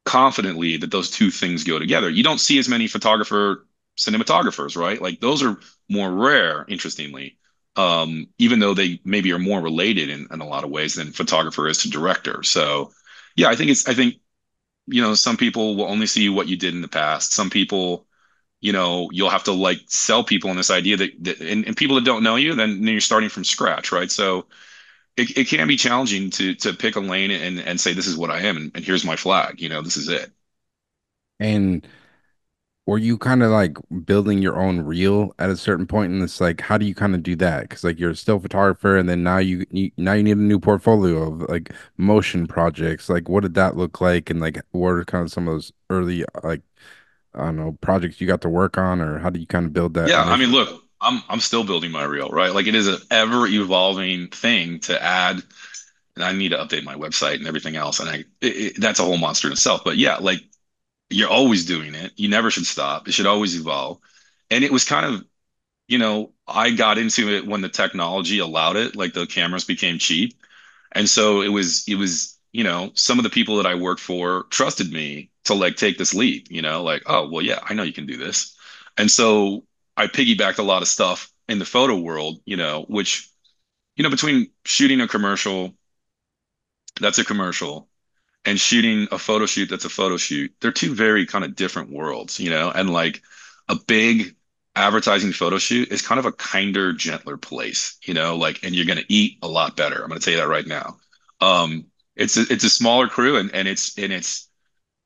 confidently, that those two things go together. You don't see as many photographer cinematographers, right? Like those are more rare, interestingly. Even though they maybe are more related in a lot of ways than photographer is to director. So yeah, I think, some people will only see what you did in the past. Some people, you'll have to like sell people on this idea and people that don't know you, then you're starting from scratch, right? So it can be challenging to pick a lane and say, this is what I am, and here's my flag, this is it. And were you kind of like building your own reel at a certain point? And it's like, how do you kind of do that? Because like you're a still photographer, and then now you need a new portfolio of like motion projects. Like, what did that look like? And like, what are kind of some of those early like I don't know projects you got to work on, or how do you kind of build that Yeah, I mean, initial? look, I'm still building my reel, right? Like it is an ever evolving thing to add, and I need to update my website and everything else, and that's a whole monster in itself. But yeah, like you're always doing it. You never should stop. It should always evolve. And it was kind of, I got into it when the technology allowed it, like the cameras became cheap. And so it was, some of the people that I worked for trusted me to like take this leap, like, oh, well, yeah, I know you can do this. And so I piggybacked a lot of stuff in the photo world, which, between shooting a commercial, that's a commercial, and shooting a photo shoot, that's a photo shoot. They're two very kind of different worlds, and like a big advertising photo shoot is kind of a kinder, gentler place, like, and you're going to eat a lot better. I'm going to tell you that right now. It's a smaller crew, and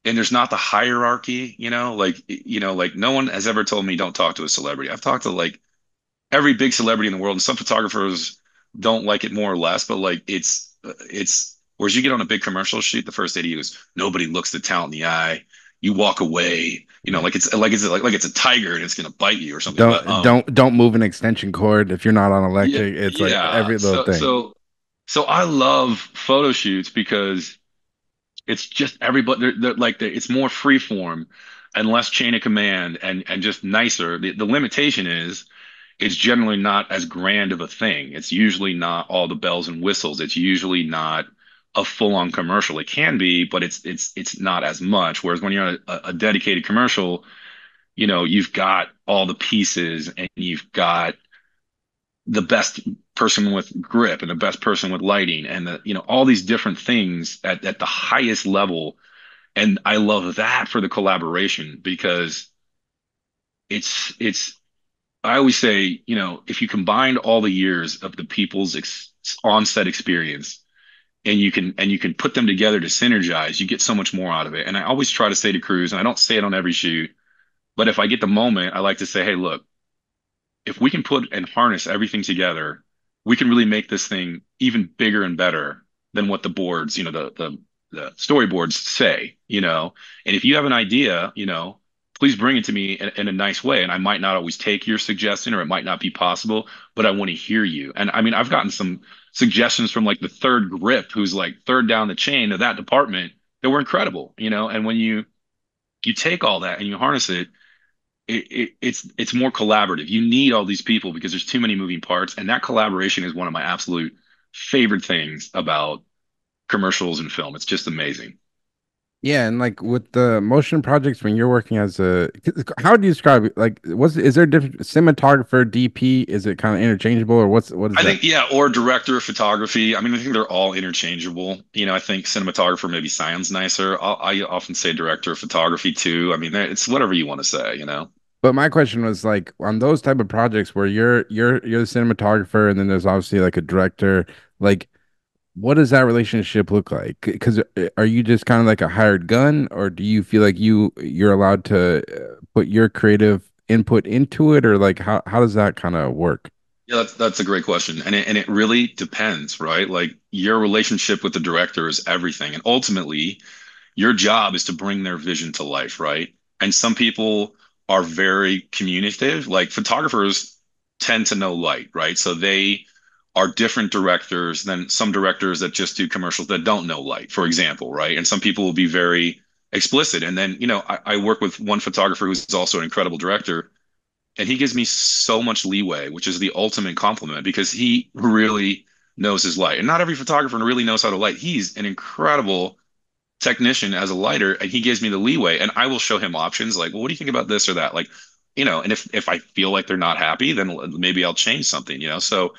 there's not the hierarchy, like no one has ever told me don't talk to a celebrity. I've talked to like every big celebrity in the world, and some photographers don't like it more or less, but like it's whereas you get on a big commercial shoot, the first 80 is nobody looks the talent in the eye. You walk away, Yeah. like it's a tiger and it's gonna bite you or something. But Don't move an extension cord if you're not on yeah, electric. It's like yeah. every little So thing. so So I love photo shoots because it's just everybody. It's more free form and less chain of command and just nicer. The limitation is it's generally not as grand of a thing. It's usually not all the bells and whistles. It's usually not a full-on commercial. It can be, but it's not as much. Whereas when you're on a dedicated commercial, you've got all the pieces and you've got the best person with grip and the best person with lighting and all these different things at the highest level. And I love that for the collaboration because it's I always say, if you combine all the years of the people's on-set experience and you can put them together to synergize, you get so much more out of it. And I always try to say to crews, and I don't say it on every shoot, but if I get the moment, I like to say, hey, look, if we can put and harness everything together, we can really make this thing even bigger and better than what the boards, the storyboards say. And if you have an idea, please bring it to me in a nice way. And I might not always take your suggestion or it might not be possible, but I want to hear you. And I mean, I've gotten some suggestions from like the third grip, who's like third down the chain of that department that were incredible. And when you take all that and you harness it, it's more collaborative. You need all these people because there's too many moving parts, and that collaboration is one of my absolute favorite things about commercials and film. It's just amazing. Yeah, and like with the motion projects, when you're working as a, how do you describe it? Like, is there a different cinematographer, DP? Is it kind of interchangeable, or what is I that? think, yeah, or director of photography. I mean, I think they're all interchangeable. I think cinematographer maybe sounds nicer. I often say director of photography too. I mean, it's whatever you want to say. But my question was like on those type of projects where you're the cinematographer, and then there's obviously like a director. Like, what does that relationship look like? Because are you just kind of like a hired gun, or do you feel like you're allowed to put your creative input into it, or like how does that kind of work? Yeah, that's a great question. And it really depends, right? Like your relationship with the director is everything. And ultimately, your job is to bring their vision to life, right? And some people are very communicative. Like photographers tend to know light, right? So they are different directors than some directors that just do commercials that don't know light, for example, right? And some people will be very explicit. And then, I work with one photographer who's also an incredible director, and he gives me so much leeway, which is the ultimate compliment because he really knows his light. And not every photographer really knows how to light. He's an incredible technician as a lighter, and he gives me the leeway, and I will show him options like, well, what do you think about this or that? Like, and if I feel like they're not happy, then maybe I'll change something. So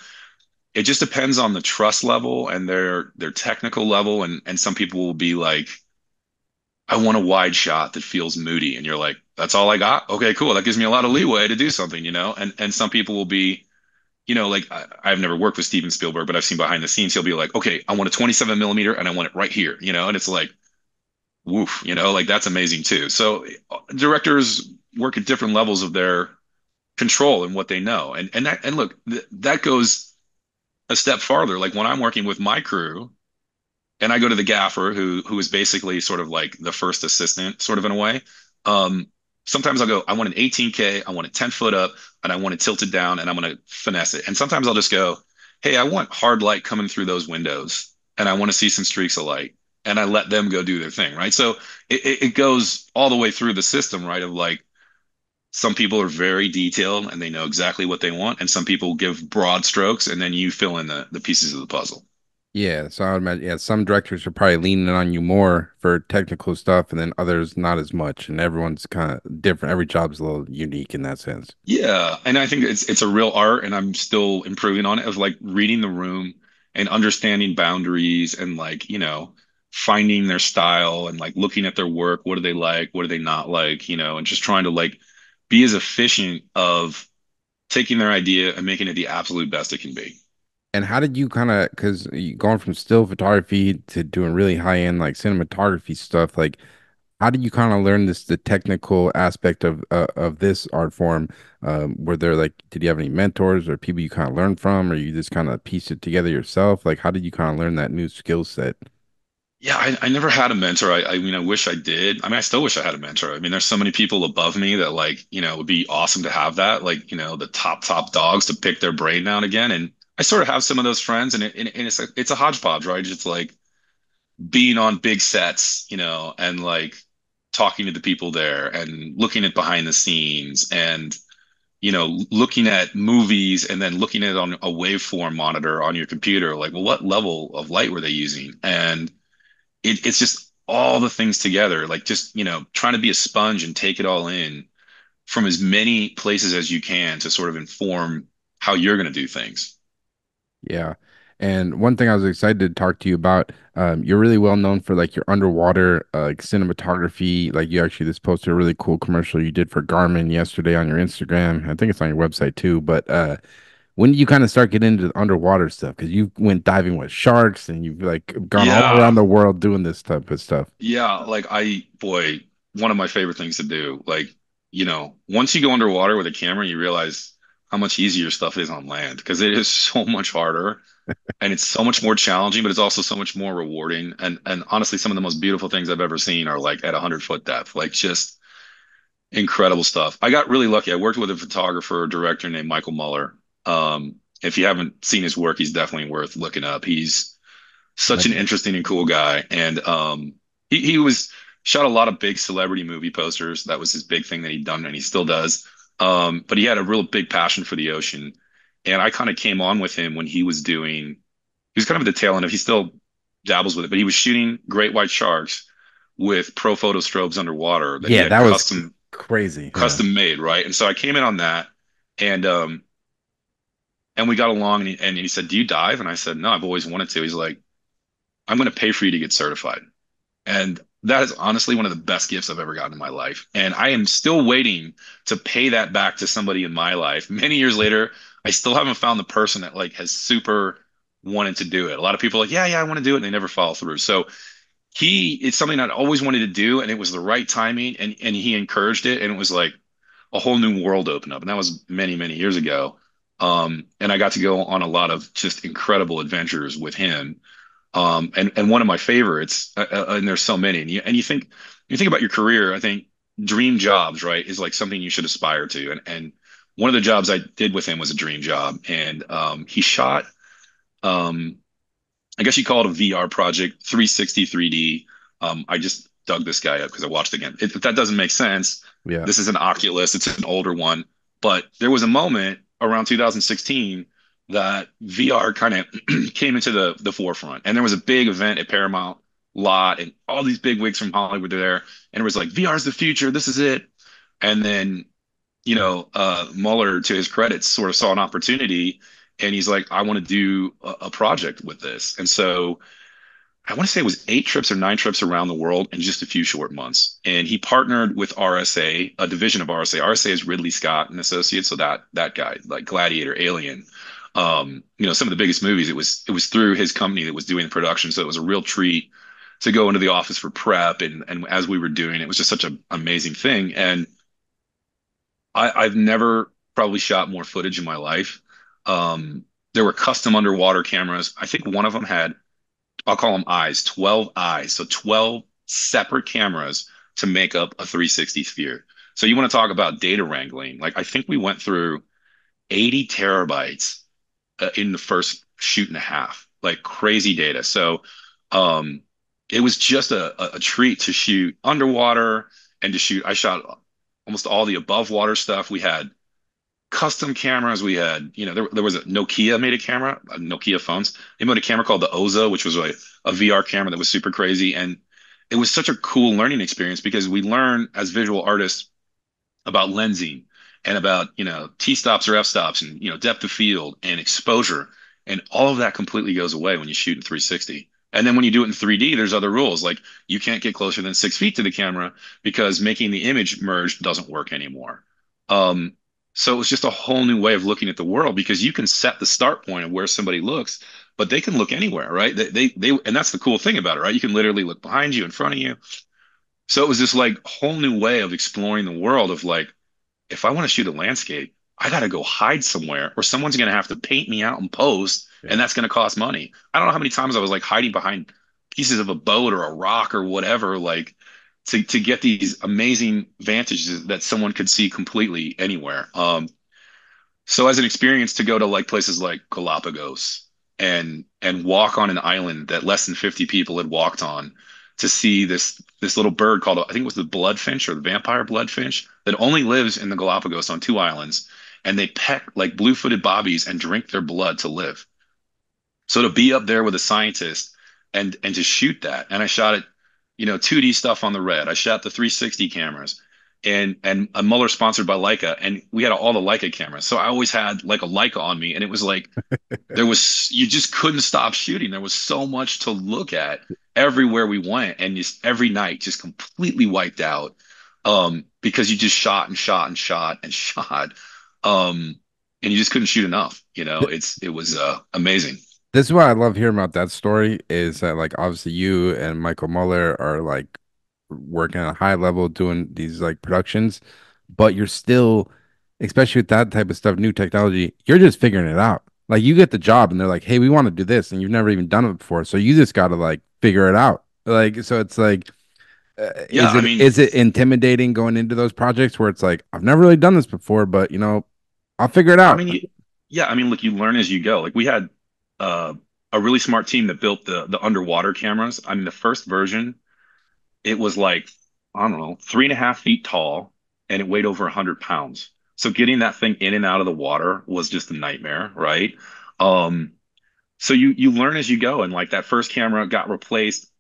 it just depends on the trust level and their technical level, and some people will be like, I want a wide shot that feels moody, and you're like, that's all I got. Okay, cool. That gives me a lot of leeway to do something. And some people will be, like I've never worked with Steven Spielberg, but I've seen behind the scenes. He'll be like, okay, I want a 27 millimeter, and I want it right here. And it's like, woof, like that's amazing too. So directors work at different levels of their control and what they know. And look, that goes a step farther. Like when I'm working with my crew and I go to the gaffer who is basically sort of like the first assistant, sort of in a way. Um, Sometimes I'll go, I want an 18K, I want it 10 foot up, and I want it tilted down, and I'm gonna finesse it. And sometimes I'll just go, hey, I want hard light coming through those windows, and I want to see some streaks of light. And I let them go do their thing, right? So it goes all the way through the system, right? Of like some people are very detailed and they know exactly what they want, and some people give broad strokes, and then you fill in the pieces of the puzzle. Yeah, so I would imagine, yeah, some directors are probably leaning on you more for technical stuff, and then others not as much, and everyone's kind of different. Every job's a little unique in that sense. Yeah, and I think it's a real art, and I'm still improving on it of like reading the room and understanding boundaries and like, finding their style and like looking at their work. What do they like? What do they not like? And just trying to like be as efficient of taking their idea and making it the absolute best it can be. And how did you kind of, because you going from still photography to doing really high end like cinematography stuff, like how did you kind of learn the technical aspect of this art form? Were there like, did you have any mentors or people you kind of learned from, or you just kind of pieced it together yourself? Like, how did you kind of learn that new skill set? Yeah, I never had a mentor. I mean, I wish I did. I mean, I still wish I had a mentor. I mean, there's so many people above me that like, it would be awesome to have that, like, the top dogs to pick their brain now and again. And I sort of have some of those friends, and it's a hodgepodge, right? It's like being on big sets, and like talking to the people there and looking at behind the scenes and looking at movies and then looking at it on a waveform monitor on your computer, like, well, what level of light were they using? And it's just all the things together, like just, trying to be a sponge and take it all in from as many places as you can to sort of inform how you're going to do things. Yeah. And one thing I was excited to talk to you about, you're really well known for like your underwater like cinematography. Like you actually just posted a really cool commercial you did for Garmin yesterday on your Instagram. I think it's on your website too. But when did you kind of start getting into the underwater stuff? Because you went diving with sharks and you've like gone all Yeah. around the world doing this type of stuff. Yeah. Like boy, one of my favorite things to do. Like, once you go underwater with a camera, you realize how much easier stuff is on land because it is so much harder and it's so much more challenging, but it's also so much more rewarding. And honestly, some of the most beautiful things I've ever seen are like at 100-foot depth, like just incredible stuff. I got really lucky. I worked with a photographer director named Michael Muller. If you haven't seen his work, he's definitely worth looking up. He's such an Okay. interesting and cool guy. And he was shot a lot of big celebrity movie posters. That was his big thing that he'd done and he still does. But he had a real big passion for the ocean. And I kind of came on with him when he was kind of at the tail end of, he still dabbles with it, but he was shooting great white sharks with pro photo strobes underwater that he Yeah, had that was crazy. Yeah. custom made, right? And so I came in on that and we got along and he said, "Do you dive?" And I said, "No, I've always wanted to." He's like, "I'm going to pay for you to get certified." And that is honestly one of the best gifts I've ever gotten in my life. And I am still waiting to pay that back to somebody in my life. Many years later, I still haven't found the person that like has super wanted to do it. A lot of people are like, yeah, yeah, I want to do it, and they never follow through. So it's something I'd always wanted to do, and it was the right timing, and he encouraged it, and it was like a whole new world opened up. And that was many, many years ago. And I got to go on a lot of just incredible adventures with him. And one of my favorites, and there's so many, and you think about your career, I think dream jobs, right, is like something you should aspire to. And one of the jobs I did with him was a dream job. And he shot, um, I guess you call it a VR project, 360 3D. I just dug this guy up because I watched it again. If that doesn't make sense, Yeah. this is an Oculus, it's an older one. But there was a moment around 2016 that VR kind of came into the forefront. And there was a big event at Paramount lot, and all these big wigs from Hollywood were there. And it was like, VR is the future, this is it. And then Mueller, to his credit, sort of saw an opportunity and he's like, I want to do a project with this. And so I want to say it was 8 trips or 9 trips around the world in just a few short months. And he partnered with RSA, a division of RSA. RSA is Ridley Scott and Associates. So that guy, like Gladiator, Alien, some of the biggest movies, it was through his company that was doing the production. So it was a real treat to go into the office for prep. And as we were doing it, it was just such an amazing thing. And I've never probably shot more footage in my life. There were custom underwater cameras. I think one of them had, I'll call them eyes, 12 eyes. So 12 separate cameras to make up a 360 sphere. So you want to talk about data wrangling. Like I think we went through 80 terabytes in the first shoot and a half, like crazy data. So um, it was just a treat to shoot underwater and to shoot. I shot almost all the above water stuff. We had custom cameras. We had, there was a Nokia made a camera, Nokia phones. They made a camera called the Oza, which was a VR camera that was super crazy. And it was such a cool learning experience because we learn as visual artists about lensing and about, T-stops or f-stops and, depth of field and exposure. And all of that completely goes away when you shoot in 360. And then when you do it in 3D, there's other rules. Like you can't get closer than 6 feet to the camera because making the image merge doesn't work anymore. Um, so it was just a whole new way of looking at the world because you can set the start point of where somebody looks, but they can look anywhere, right? And that's the cool thing about it, right? You can literally look behind you, in front of you. So it was this like whole new way of exploring the world of like, if I want to shoot a landscape, I got to go hide somewhere or someone's going to have to paint me out and post, and Yeah. that's going to cost money. I don't know how many times I was like hiding behind pieces of a boat or a rock or whatever, like to get these amazing vantages that someone could see completely anywhere. So as an experience to go to like places like Galapagos and walk on an island that less than 50 people had walked on to see this little bird called, I think it was the bloodfinch or the vampire bloodfinch that only lives in the Galapagos on two islands, and they peck like blue-footed bobbies and drink their blood to live. So to be up there with a scientist and to shoot that, and I shot it, 2D stuff on the red. I shot the 360 cameras, and a Muller sponsored by Leica, and we had all the Leica cameras. So I always had like a Leica on me, and it was like you just couldn't stop shooting. There was so much to look at everywhere we went, and just every night just completely wiped out, because you just shot and shot and shot and shot, and you just couldn't shoot enough. It was amazing. This is what I love hearing about that story is that like obviously you and Michael Muller are like working at a high level doing these like productions, but you're still, especially with that type of stuff, new technology, you're just figuring it out. Like you get the job and they're like, "Hey, we want to do this," and you've never even done it before, so you just got to like figure it out. Like so, it's like, Yeah, I mean, is it intimidating going into those projects where it's like I've never really done this before, but I'll figure it I out. mean, yeah, I mean, look, you learn as you go. Like we had uh, a really smart team that built the underwater cameras. I mean, the first version, it was like, I don't know, 3.5 feet tall, and it weighed over 100 pounds. So getting that thing in and out of the water was just a nightmare, right? Um, so you learn as you go, and like that first camera got replaced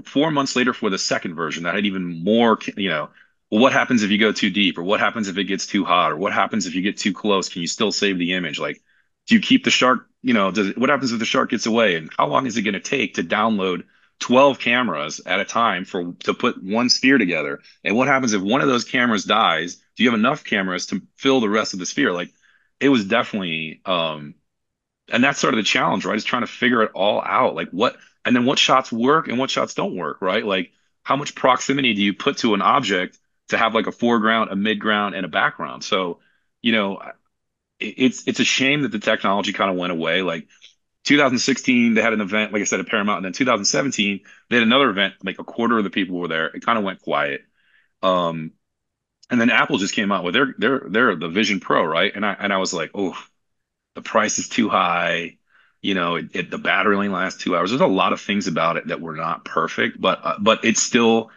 4 months later for the second version that had even more, well, what happens if you go too deep, or what happens if it gets too hot, or what happens if you get too close? Can you still save the image? Like, do you keep the shark, what happens if the shark gets away? And how long is it going to take to download 12 cameras at a time to put one sphere together? And what happens if one of those cameras dies? Do you have enough cameras to fill the rest of the sphere? Like, it was definitely, and that's sort of the challenge, right? Is trying to figure it all out. Like and then what shots work and what shots don't work, right? Like how much proximity do you put to an object to have like a foreground, a midground, and a background? So, you know, it's a shame that the technology kind of went away. Like 2016, they had an event, like I said, at Paramount, and then 2017, they had another event, like a quarter of the people were there. It kind of went quiet. Um, and then Apple just came out with their the Vision Pro, right? And I was like, oh, the price is too high. The battery only lasts 2 hours. There's a lot of things about it that were not perfect, but it's still,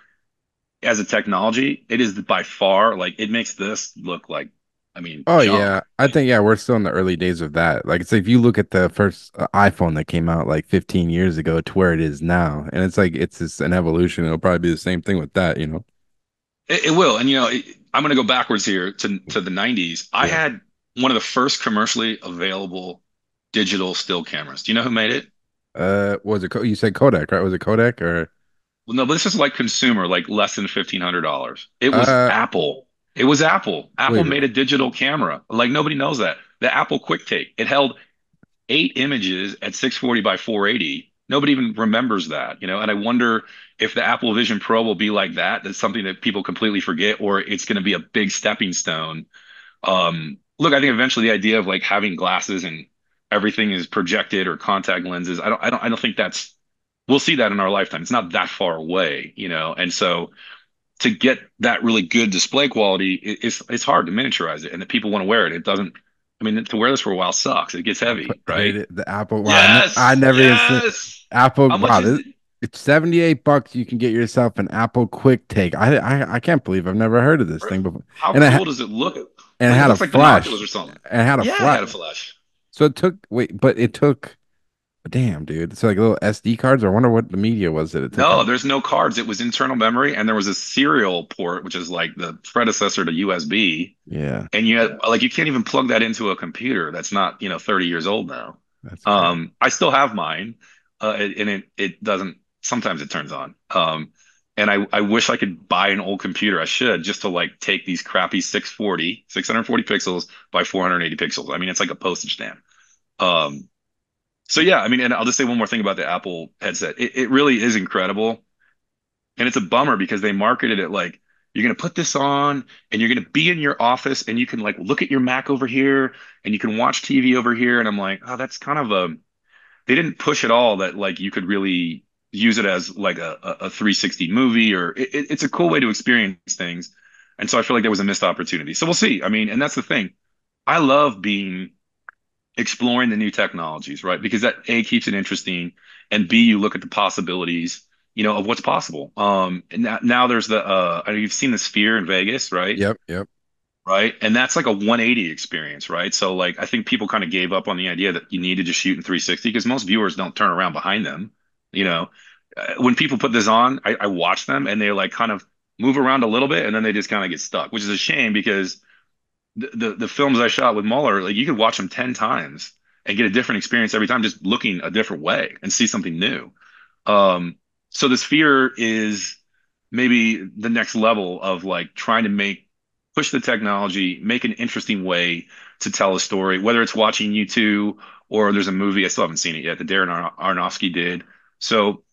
as a technology, it is by far, like, it makes this look like, I mean, Oh junk. yeah, I think yeah, we're still in the early days of that. Like it's if you look at the first iPhone that came out like 15 years ago to where it is now, and it's like it's just an evolution. It'll probably be the same thing with that. It will, and I'm going to go backwards here to the 90s. I Yeah. had one of the first commercially available digital still cameras. Do you know who made it? Was it you said Kodak, right? Was it Kodak or Well, no, but this is like consumer, like less than $1,500. It was uh Apple. It was Apple. Apple wait, made a digital camera. Like nobody knows that. The Apple Quick Take. It held 8 images at 640 by 480. Nobody even remembers that. And I wonder if the Apple Vision Pro will be like that. That's something that people completely forget, or it's going to be a big stepping stone. Look, I think eventually the idea of like having glasses and everything is projected, or contact lenses. I don't think we'll see that in our lifetime. It's not that far away. And so to get that really good display quality, it's hard to miniaturize it, and that people want to wear it. It doesn't. I mean, to wear this for a while sucks. It gets heavy, right? the Apple. Wow, I Yes, never even seen yes. Apple. How much Wow, is it? it's $78. You can get yourself an Apple Quick Take. I can't believe I've never heard of this thing before. How And cool does it look? and it Like it had a looks like binoculars flash, or something. and it had a Yeah, it flat. had a flash. So it took but it took. Damn, dude. So like little SD cards. I wonder what the media was that it took No, on. there's no cards. It was internal memory, and there was a serial port, which is like the predecessor to USB. Yeah, And you had, like, you can't even plug that into a computer that's not 30 years old now. that's crazy. I still have mine, and it doesn't. Sometimes it turns on. And I wish I could buy an old computer. I should, just to like take these crappy 640 pixels by 480 pixels. I mean, it's like a postage stamp. Um, so yeah, I mean, and I'll just say one more thing about the Apple headset. It really is incredible. And it's a bummer because they marketed it like you're going to put this on and you're going to be in your office and you can like look at your Mac over here and you can watch TV over here. And I'm like, oh, that's kind of they didn't push at all that like you could really use it as like a 360 movie, or it's a cool way to experience things. And so I feel like there was a missed opportunity. So we'll see. I mean, and that's the thing. I love being exploring the new technologies, right? Because that A keeps it interesting, and B, you look at the possibilities, of what's possible. And now there's you've seen the Sphere in Vegas, right? Yep, yep. Right. And that's like a 180 experience, right? So like I think people kind of gave up on the idea that you need to just shoot in 360 because most viewers don't turn around behind them. You know, when people put this on, I watch them and they like kind of move around a little bit and then they just kind of get stuck, which is a shame because the films I shot with Mueller, like you could watch them 10 times and get a different experience every time, just looking a different way and see something new. Um, so the Sphere is maybe the next level of like trying to push the technology, make an interesting way to tell a story, whether it's watching U2 or there's a movie, I still haven't seen it yet, that Darren Aronofsky did. So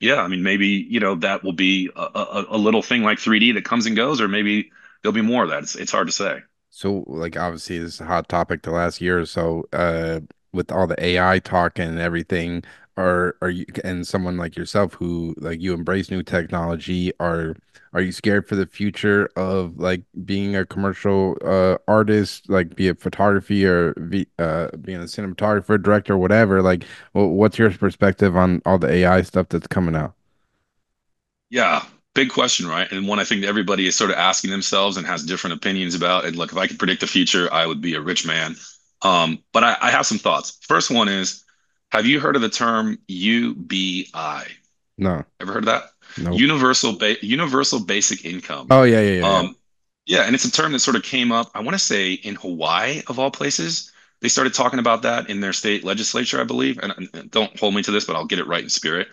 yeah, I mean, maybe, that will be a little thing like 3D that comes and goes, or maybe there'll be more of that. It's hard to say. So, like, obviously, this is a hot topic the last year or so. With all the AI talk and everything, are you and someone like yourself who like you embrace new technology, are you scared for the future of like being a commercial artist, like be it photography or being a cinematographer, director, whatever? Like, what's your perspective on all the AI stuff that's coming out? Yeah, big question, right? And one I think everybody is sort of asking themselves and has different opinions about. And look, if I could predict the future, I would be a rich man. But I have some thoughts. First one is, have you heard of the term UBI? No, Ever heard of that? nope. Universal Basic Income. Oh yeah, yeah, yeah, yeah. Yeah, and it's a term that sort of came up, I want to say in Hawaii of all places. They started talking about that in their state legislature, I believe. And don't hold me to this, but I'll get it right in spirit.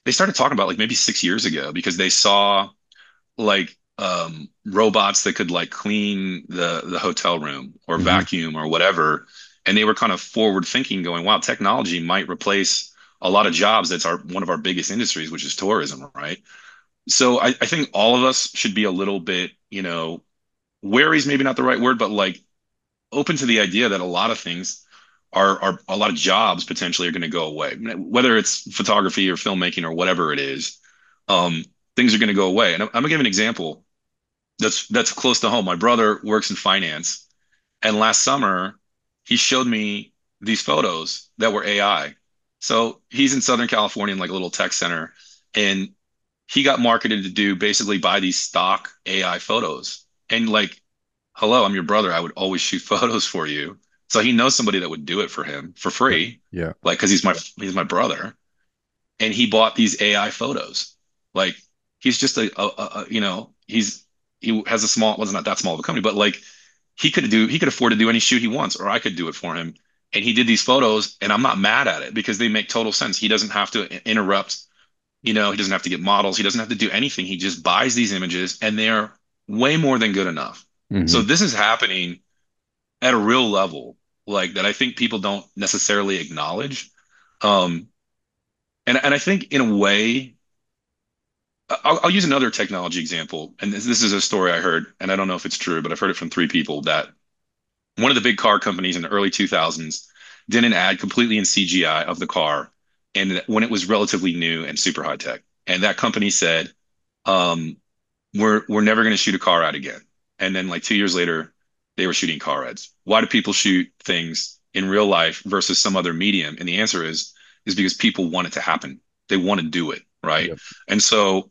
They started talking about like maybe 6 years ago because they saw like robots that could like clean the hotel room or Hmm. vacuum or whatever. And they were kind of forward thinking, going, wow, technology might replace a lot of jobs. That's our one of our biggest industries, which is tourism, right? So I think all of us should be a little bit, wary is maybe not the right word, but like open to the idea that a lot of things are a lot of jobs potentially are going to go away, whether it's photography or filmmaking or whatever it is. Um, Things are going to go away. And I'm gonna give an example that's close to home. My brother works in finance, and last summer he showed me these photos that were AI. So he's in Southern California in like a little tech center, and he got marketed to do basically buy these stock AI photos. And like, hello, I'm your brother. I would always shoot photos for you. So he knows somebody that would do it for him for Yeah, free, yeah. like because he's my brother, and he bought these AI photos. Like he's just he has a small, well, not that small of a company, but like he could afford to do any shoot he wants, or I could do it for him. And he did these photos, and I'm not mad at it because they make total sense. He doesn't have to interrupt, he doesn't have to get models, he doesn't have to do anything. He just buys these images, and they're way more than good enough. So Hmm. this is happening at a real level, like that I think people don't necessarily acknowledge. Um, and I think in a way, I'll use another technology example. And this is a story I heard, and I don't know if it's true, but I've heard it from three people that one of the big car companies in the early 2000s did an ad completely in CGI of the car, and when it was relatively new and super high tech. And that company said, um, we're never going to shoot a car ad again. And then like 2 years later, they were shooting car ads. Why do people shoot things in real life versus some other medium? And the answer is because people want it to happen. They want to do it, right? Yep. And so,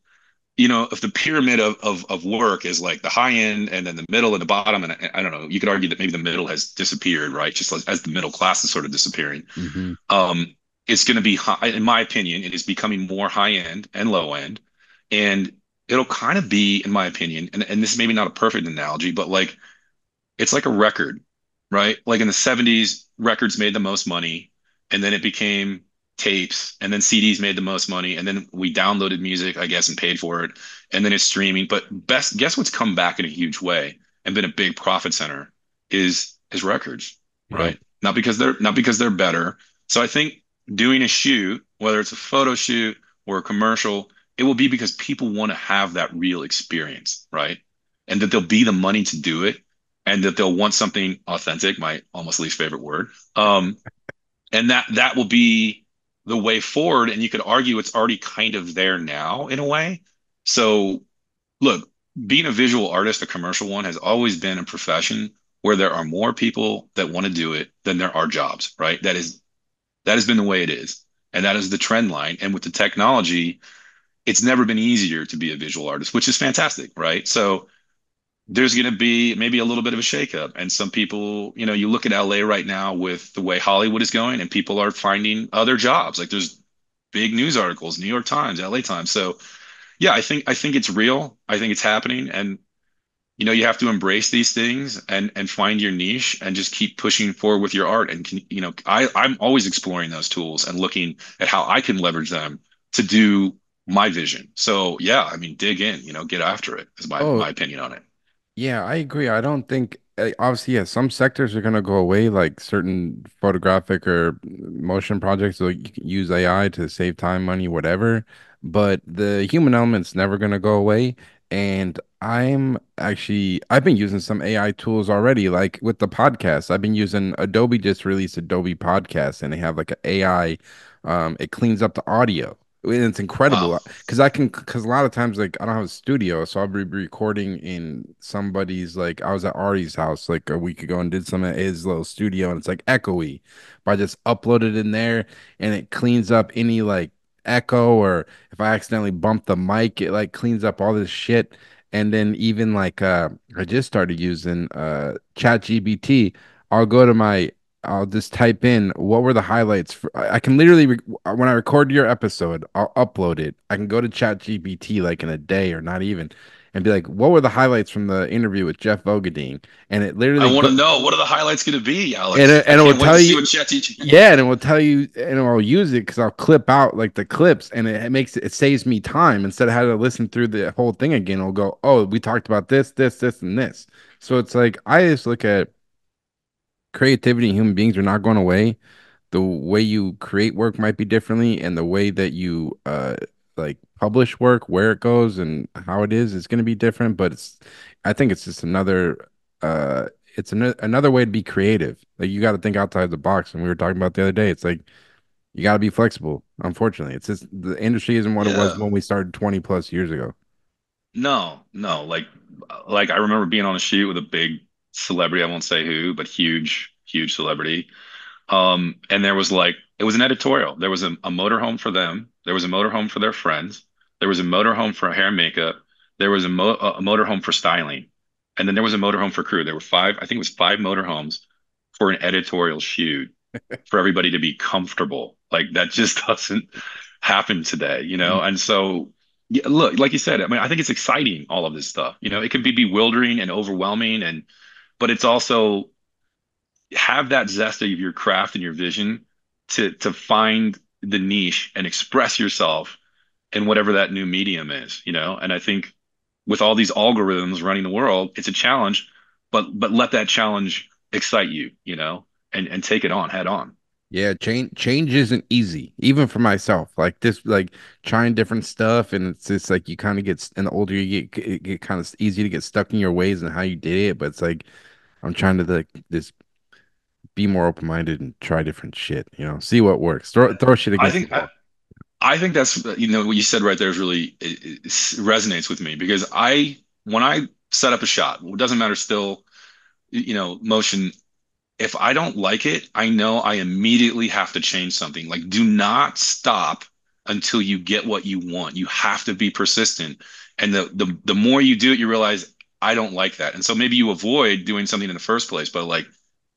if the pyramid of work is like the high end and then the middle and the bottom, and I don't know, you could argue that maybe the middle has disappeared, right? Just as the middle class is sort of disappearing. Hmm. Um, it's going to be high, in my opinion, it is becoming more high end and low end. And it'll kind of be, in my opinion, and this is maybe not a perfect analogy, but like it's like a record, right? Like in the 70s, records made the most money, and then it became tapes, and then CDs made the most money, and then we downloaded music, I guess, and paid for it, and then it's streaming. But best guess what's come back in a huge way and been a big profit center is records, Yep. right? Not because they're better. So I think doing a shoot, whether it's a photo shoot or a commercial, it will be because people want to have that real experience, right? And that there'll be the money to do it, and that they'll want something authentic, my almost least favorite word. And that will be the way forward. And you could argue it's already kind of there now in a way. So look, being a visual artist, a commercial one, has always been a profession where there are more people that want to do it than there are jobs, right? That has been the way it is. And that is the trend line. And with the technology, it's never been easier to be a visual artist, which is fantastic, right? So there's going to be maybe a little bit of a shakeup. And some people, you look at LA right now with the way Hollywood is going, and people are finding other jobs. Like there's big news articles, New York Times, LA Times. So yeah, I think it's real. I think it's happening. And you have to embrace these things and find your niche and just keep pushing forward with your art. And I'm always exploring those tools and looking at how I can leverage them to do my vision. So yeah, I mean, dig in, get after it is my Oh, opinion on it. yeah, I agree. I don't think obviously, yeah, some sectors are gonna go away, like certain photographic or motion projects, so you can use AI to save time, money, whatever. But the human element's never gonna go away. And I've been using some AI tools already, like with the podcast. I've been using Adobe just released Adobe Podcast, and they have like an AI, it cleans up the audio. And it's Wow. incredible because a lot of times like I don't have a studio, so I'll be recording in somebody's like I was at Ari's house like a week ago and did some at his little studio and it's like echoey, but I just upload it in there and it cleans up any like echo or if I accidentally bump the mic, it like cleans up all this shit. And then even like I just started using Chat GBT. I'll go to my I'll just type in what were the highlights for, I can literally when I record your episode, I'll upload it. I can go to Chat GPT like in a day or not even and be like, what were the highlights from the interview with Jeff Vogeding? And it I literally want go to know, what are the highlights going to be, and Alex? I it will can't wait tell to see you what ChatGPT. yeah, and it will tell you and I'll use it because I'll clip out like the clips and it makes it saves me time instead of having to listen through the whole thing again. It'll go, oh, we talked about this, and this. So it's like I just look at creativity and human beings are not going away. The way you create work might be differently and the way that you like publish work, where it goes and how it is going to be different, but it's I think it's just another uh another way to be creative. Like you got to think outside the box and we were talking about the other day. It's like you got to be flexible. Unfortunately, it's just the industry isn't what it was Yeah. when we started 20 plus years ago. No, no. Like I remember being on a shoot with a big celebrity. I won't say who, but huge, huge celebrity. And there was like, it was an editorial. There was a motorhome for them. There was a motorhome for their friends. There was a motorhome for hair and makeup. There was a motorhome for styling. And then there was a motorhome for crew. There were five, I think it was five motorhomes for an editorial shoot for everybody to be comfortable. Like that just doesn't happen today, And so, yeah, look, like you said, I mean, I think it's exciting, all of this stuff. It can be bewildering and overwhelming, but it's also have that zest of your craft and your vision to find the niche and express yourself in whatever that new medium is. And I think with all these algorithms running the world, it's a challenge, but let that challenge excite you, and take it on head on. Yeah, change isn't easy, even for myself. Like this, like trying different stuff, and it's just like you kind of and the older you get, it get kind of easy to get stuck in your ways and how you did it. But it's like I'm trying to like just be more open minded and try different shit. See what works. Throw shit I against the think I, wall. I think that's what you said right there is really it resonates with me because when I set up a shot, it doesn't matter still, motion. If I don't like it, I know I immediately have to change something. Like, do not stop until you get what you want. You have to be persistent. And the more you do it, you realize I don't like that. And so maybe you avoid doing something in the first place, but like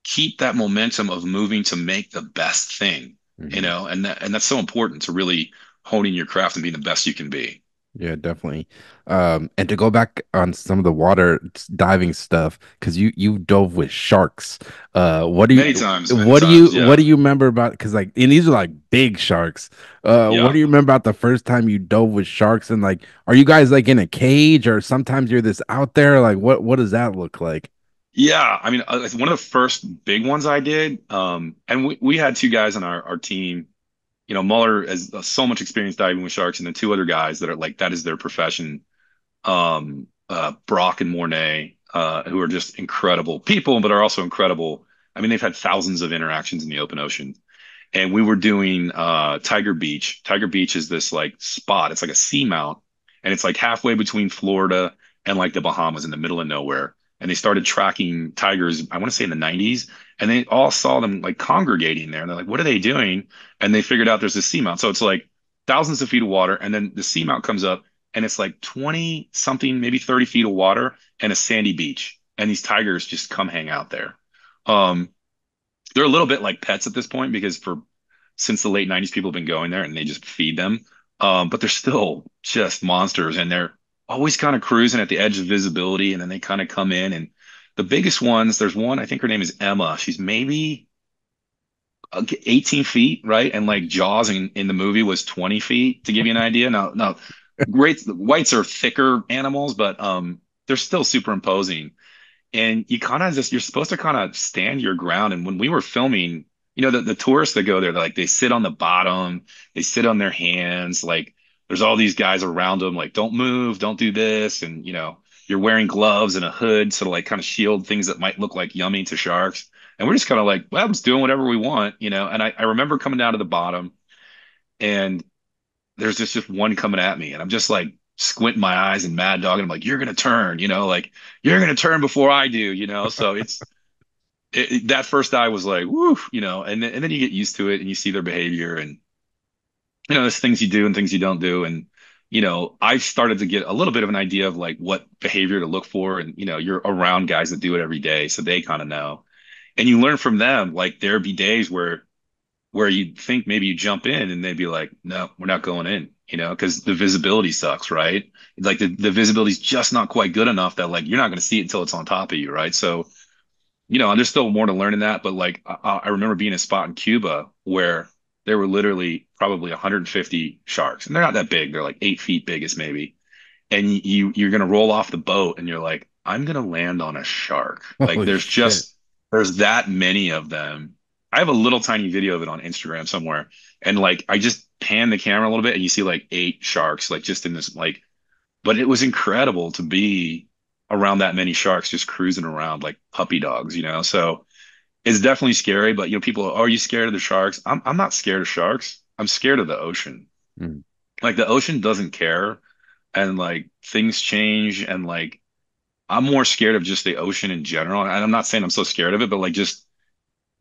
keep that momentum of moving to make the best thing, Mhm. and that's so important to really honing your craft and being the best you can be. Yeah, definitely. And to go back on some of the water diving stuff, because you dove with sharks. Many times. What Yeah. do you remember about? Because like, and these are like big sharks. What Yeah. do you remember about the first time you dove with sharks? And like, are you guys like in a cage, or sometimes you're this out there? Like, what does that look like? Yeah, I mean, it's one of the first big ones I did. And we had two guys on our team. Mueller has so much experience diving with sharks, and then two other guys that are like that is their profession. Brock and Mornay, who are just incredible people, but are also incredible. I mean, they've had thousands of interactions in the open ocean. And we were doing Tiger Beach. Tiger Beach is this like spot. It's like a seamount, and it's like halfway between Florida and like the Bahamas in the middle of nowhere. and they started tracking tigers, I want to say in the 90s, and they all saw them like congregating there. And they're like, what are they doing? And they figured out there's a seamount. So it's like thousands of feet of water, and then the seamount comes up, and it's like 20 something, maybe 30 feet of water and a sandy beach. And these tigers just come hang out there. Um, they're a little bit like pets at this point because for since the late 90s, people have been going there and they just feed them. But they're still just monsters and they're always kind of cruising at the edge of visibility. And then they kind of come in. And the biggest ones, there's one, I think her name is Emma. She's maybe 18 feet, right? And like Jaws in the movie was 20 feet to give you an idea. Now, great, whites are thicker animals, but they're still super imposing. And you kind of just you're supposed to kind of stand your ground. And when we were filming, the tourists that go there, like they sit on the bottom, they sit on their hands, like there's all these guys around them, like don't move, don't do this, and you're wearing gloves and a hood so to like kind of shield things that might look like yummy to sharks. And we're just kind of like, well, I'm just doing whatever we want. And I remember coming down to the bottom, and there's just one coming at me, and I'm just like squinting my eyes and mad dogging. I'm like, you're gonna turn, like you're gonna turn before I do. So that first eye was like, woo, and then you get used to it and you see their behavior and there's things you do and things you don't do. And I started to get a little bit of an idea of like what behavior to look for. And you're around guys that do it every day, so they kind of know. And you learn from them. Like there'd be days where you think maybe you jump in and they'd be like, no, we're not going in, because the visibility sucks, right? Like the visibility's just not quite good enough that like you're not going to see it until it's on top of you, right? So, and there's still more to learn in that. But like I remember being in a spot in Cuba where there were literally probably 150 sharks, and they're not that big. They're like 8 feet biggest maybe. And you're gonna roll off the boat and you're like, I'm gonna land on a shark. Like Holy shit. there's that many of them. I have a little tiny video of it on Instagram somewhere. And like I just pan the camera a little bit and you see like 8 sharks, like just in this like, but it was incredible to be around that many sharks just cruising around like puppy dogs. So it's definitely scary, but people are you scared of the sharks? I'm not scared of sharks. I'm scared of the ocean. Mm. Like the ocean doesn't care, and like things change, and like I'm more scared of just the ocean in general. And I'm not saying I'm so scared of it, but like just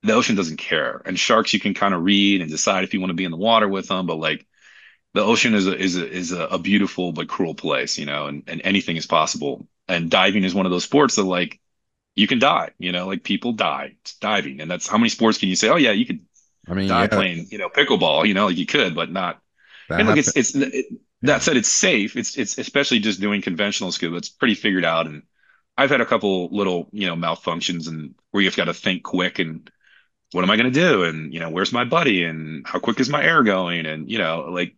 the ocean doesn't care. And sharks you can kind of read and decide if you want to be in the water with them, but like the ocean is a beautiful but cruel place, and anything is possible. And diving is one of those sports that like you can die, like people die diving. And that's how many sports can you say, oh yeah, you could I mean, die yeah, playing, pickleball, like you could, but not. that And look, happened. that Yeah. said, it's safe. It's especially just doing conventional scuba. It's pretty figured out. And I've had a couple little, malfunctions and where you've got to think quick and what am I going to do? And, where's my buddy? And how quick is my air going? And, like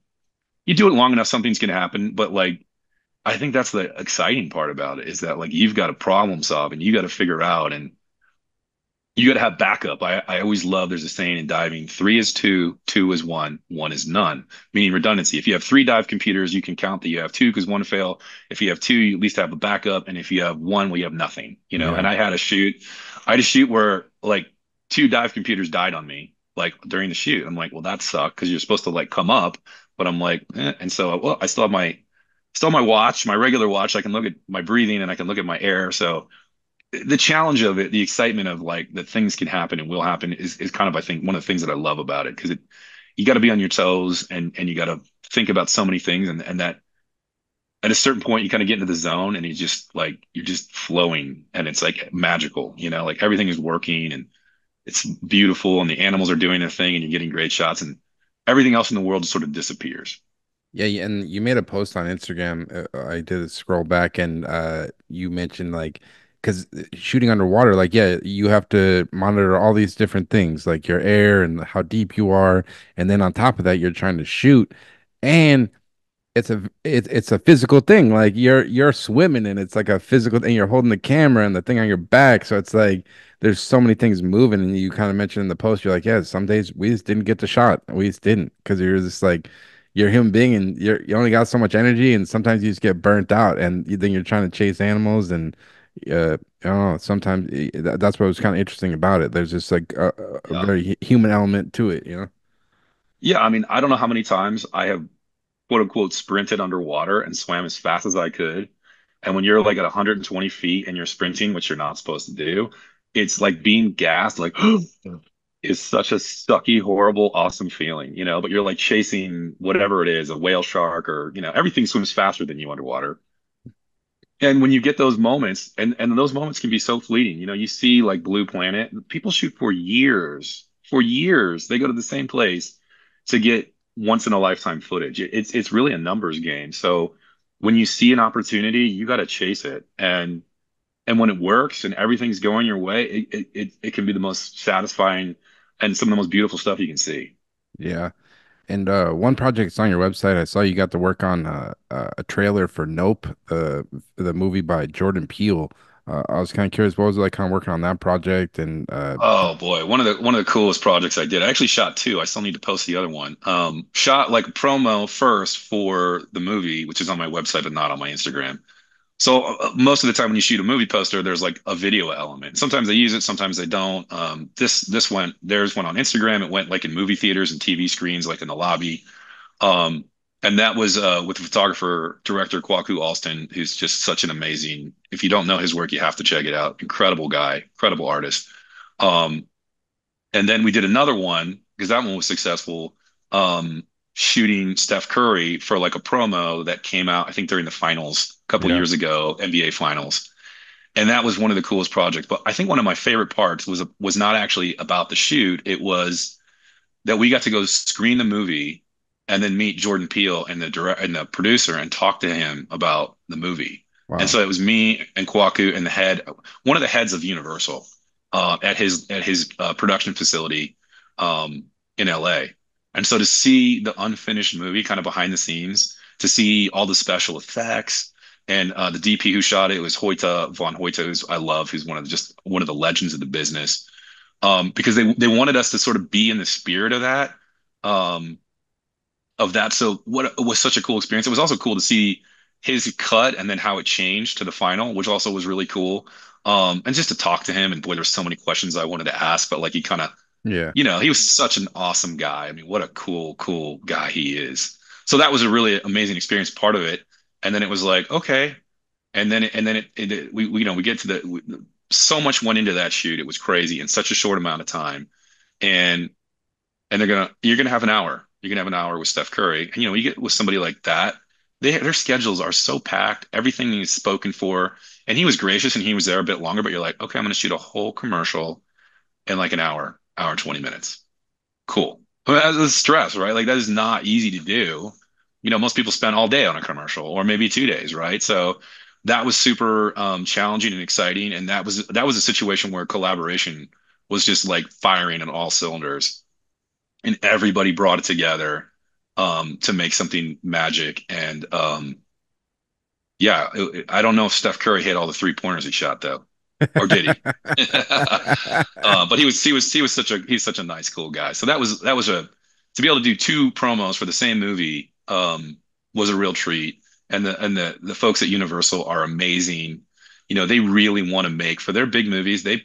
you do it long enough, something's going to happen. But like, I think that's the exciting part about it is that like you've got to problem solve and you got to figure out. And you got to have backup. I always love, there's a saying in diving, three is two, two is one is none, meaning redundancy. If you have three dive computers, you can count that you have two because one fail. If you have two, you at least have a backup. And if you have one, well, you have nothing. Yeah. And I had a shoot where like two dive computers died on me, like during the shoot. I'm like, well, that sucked because you're supposed to like come up, but I'm like, eh. And so, well, I still have my watch, my regular watch. I can look at my breathing and I can look at my air. So, the challenge of it, the excitement of like that things can happen and will happen is kind of, I think, one of the things that I love about it because you got to be on your toes and you got to think about so many things and that at a certain point you kind of get into the zone and you're just flowing and it's like magical, like everything is working and it's beautiful and the animals are doing their thing and you're getting great shots and everything else in the world just sort of disappears. Yeah, and you made a post on Instagram. I did a scroll back, and you mentioned like, because shooting underwater, like, yeah, you have to monitor all these different things, like your air and how deep you are, and then on top of that, you're trying to shoot, and it's a physical thing. Like you're swimming and it's like a physical thing. You're holding the camera and the thing on your back. So it's like there's so many things moving. And you kind of mentioned in the post, you're like, yeah, some days we just didn't get the shot. We just didn't because you're just like you're a human being and you only got so much energy and sometimes you just get burnt out and then you're trying to chase animals and I don't know, sometimes that's what was kind of interesting about it. There's just like a Yeah. very human element to it. Yeah. I mean, I don't know how many times I have quote unquote sprinted underwater and swam as fast as I could. And when you're like at 120 feet and you're sprinting, which you're not supposed to do, it's like being gassed, like is such a sucky, horrible, awesome feeling, but you're like chasing whatever it is, a whale shark or, everything swims faster than you underwater. And when you get those moments, and those moments can be so fleeting, you see like Blue Planet, people shoot for years. They go to the same place to get once in a lifetime footage. It's really a numbers game. So when you see an opportunity, you got to chase it. And when it works and everything's going your way, it can be the most satisfying and some of the most beautiful stuff you can see. Yeah. And one project that's on your website, I saw you got to work on a trailer for Nope, the movie by Jordan Peele. I was kind of curious, what was it like kind of working on that project? And Oh boy, one of the coolest projects I did. I actually shot two. I still need to post the other one. Shot like a promo first for the movie, which is on my website but not on my Instagram. So most of the time when you shoot a movie poster, there's like a video element. Sometimes they use it, sometimes they don't. Theirs went on Instagram. It went like in movie theaters and TV screens, like in the lobby. Um, and that was with the photographer director Kwaku Alston, who's just such an amazing. If you don't know his work, you have to check it out. Incredible guy, incredible artist. Um, and then we did another one because that one was successful. Shooting Steph Curry for like a promo that came out, I think during the finals a couple yeah, years ago, NBA finals. And that was one of the coolest projects. But I think one of my favorite parts was not actually about the shoot. It was that we got to go screen the movie and then meet Jordan Peele and the producer and talk to him about the movie. And wow, so it was me and Kwaku and one of the heads of Universal, at his production facility, in LA. And so to see the unfinished movie, kind of behind the scenes, to see all the special effects. And the DP who shot it was Hoyte von Hoyte, who's I love, who's one of the legends of the business, because they wanted us to sort of be in the spirit um, of that. So what it was such a cool experience. It was also cool to see his cut and then how it changed to the final, which also was really cool. And just to talk to him, and boy, there's so many questions I wanted to ask, but like he kind of, yeah. he was such an awesome guy. I mean, what a cool guy he is. So that was a really amazing experience, part of it. And then it was like, okay. We get to so much went into that shoot. It was crazy in such a short amount of time. And you're gonna have an hour. You're gonna have an hour with Steph Curry. And you get with somebody like that, their schedules are so packed. Everything is spoken for. And he was gracious and he was there a bit longer, but you're like, okay, I'm gonna shoot a whole commercial in like an hour and 20 minutes. Cool. Well, that's stress, right? Like that is not easy to do. Most people spend all day on a commercial or maybe 2 days, right? So that was super challenging and exciting. And that was a situation where collaboration was just like firing on all cylinders, and everybody brought it together to make something magic. And yeah, I don't know if Steph Curry hit all the 3 pointers he shot though, or did he? But he was he's such a nice, cool guy. So that was to be able to do two promos for the same movie was a real treat. And the folks at Universal are amazing. They really want to make for their big movies. They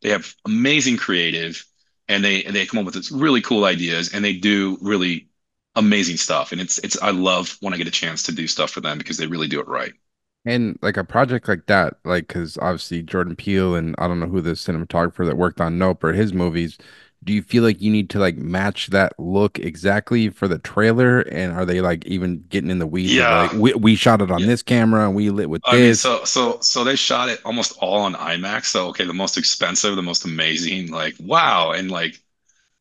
have amazing creative, and they come up with this really cool ideas, and they do really amazing stuff. And it's I love when I get a chance to do stuff for them because they really do it right. And like a project like that, like because obviously Jordan Peele and I don't know who the cinematographer that worked on Nope or his movies, do you feel like you need to like match that look exactly for the trailer? And are they like even getting in the weeds of like Yeah. we shot it on Yeah. this camera and we lit with I mean, this? so they shot it almost all on IMAX. So okay, the most expensive, the most amazing, like wow, and like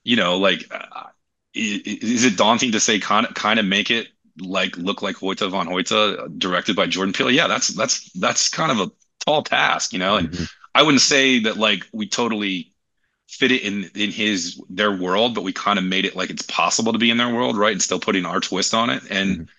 like is it daunting to say kind of make it like look like Hoyte von Hoyte, directed by Jordan Peele? Yeah, that's kind of a tall task, and Mhm, I wouldn't say that like we totally fit it in their world, but we kind of made it like it's possible to be in their world, right? And still putting our twist on it. And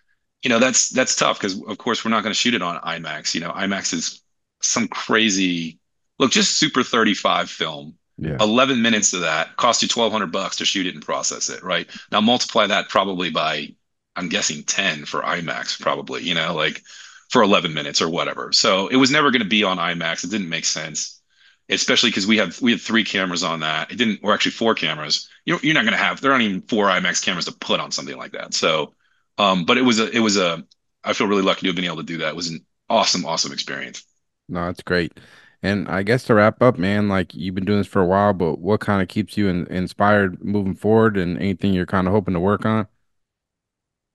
mhm. that's tough because of course we're not going to shoot it on IMAX. IMAX is some crazy look, just Super 35 film. Yeah. 11 minutes of that cost you $1,200 to shoot it and process it, right? Now multiply that probably by, I'm guessing 10 for IMAX, probably, like for 11 minutes or whatever. So it was never going to be on IMAX. It didn't make sense, especially because we had three cameras on that. It didn't, or actually four cameras. You're not going to have, there aren't even four IMAX cameras to put on something like that. So but I feel really lucky to have been able to do that. It was Awesome, awesome experience. No, that's great. And I guess to wrap up, man, like you've been doing this for a while, but what kind of keeps you inspired moving forward and anything you're kind of hoping to work on?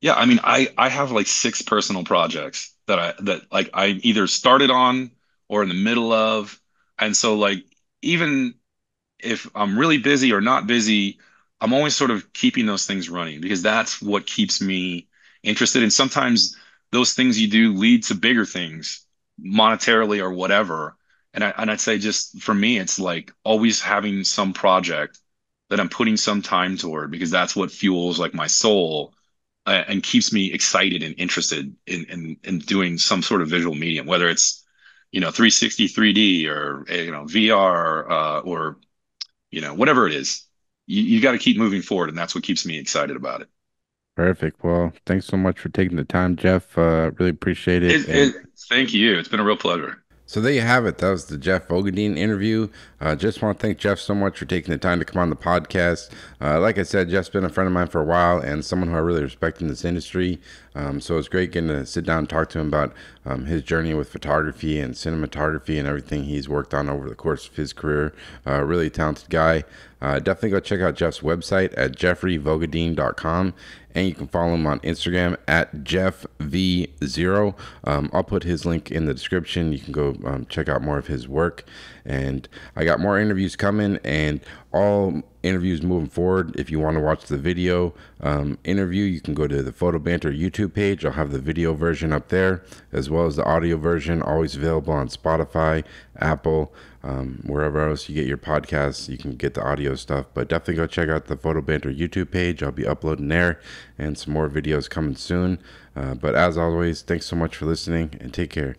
Yeah, I mean, I have like six personal projects that like I either started on or in the middle of. And so like even if I'm really busy or not busy, I'm always sort of keeping those things running because that's what keeps me interested. And sometimes those things you do lead to bigger things monetarily or whatever. And I'd say just for me, it's like always having some project that I'm putting some time toward because that's what fuels like my soul and keeps me excited and interested in doing some sort of visual medium, whether it's 360 3D or VR or whatever it is, you got to keep moving forward, and that's what keeps me excited about it. Perfect. Well, thanks so much for taking the time, Jeff. Really appreciate it. And Thank you. It's been a real pleasure. so there you have it. That was the Jeff Vogeding interview. Just want to thank Jeff so much for taking the time to come on the podcast. Like I said, Jeff's been a friend of mine for a while and someone who I really respect in this industry. So it's great getting to sit down and talk to him about his journey with photography and cinematography and everything he's worked on over the course of his career. Really talented guy. Definitely go check out Jeff's website at jeffreyvogeding.com, and you can follow him on Instagram at JeffV0. I'll put his link in the description. You can go check out more of his work. And I got more interviews coming, and all interviews moving forward. If you want to watch the video interview, you can go to the Photo Banter YouTube page. I'll have the video version up there as well as the audio version, always available on Spotify, Apple, wherever else you get your podcasts. You can get the audio stuff, but definitely go check out the Photo Banter YouTube page. I'll be uploading there and some more videos coming soon. But as always, thanks so much for listening and take care.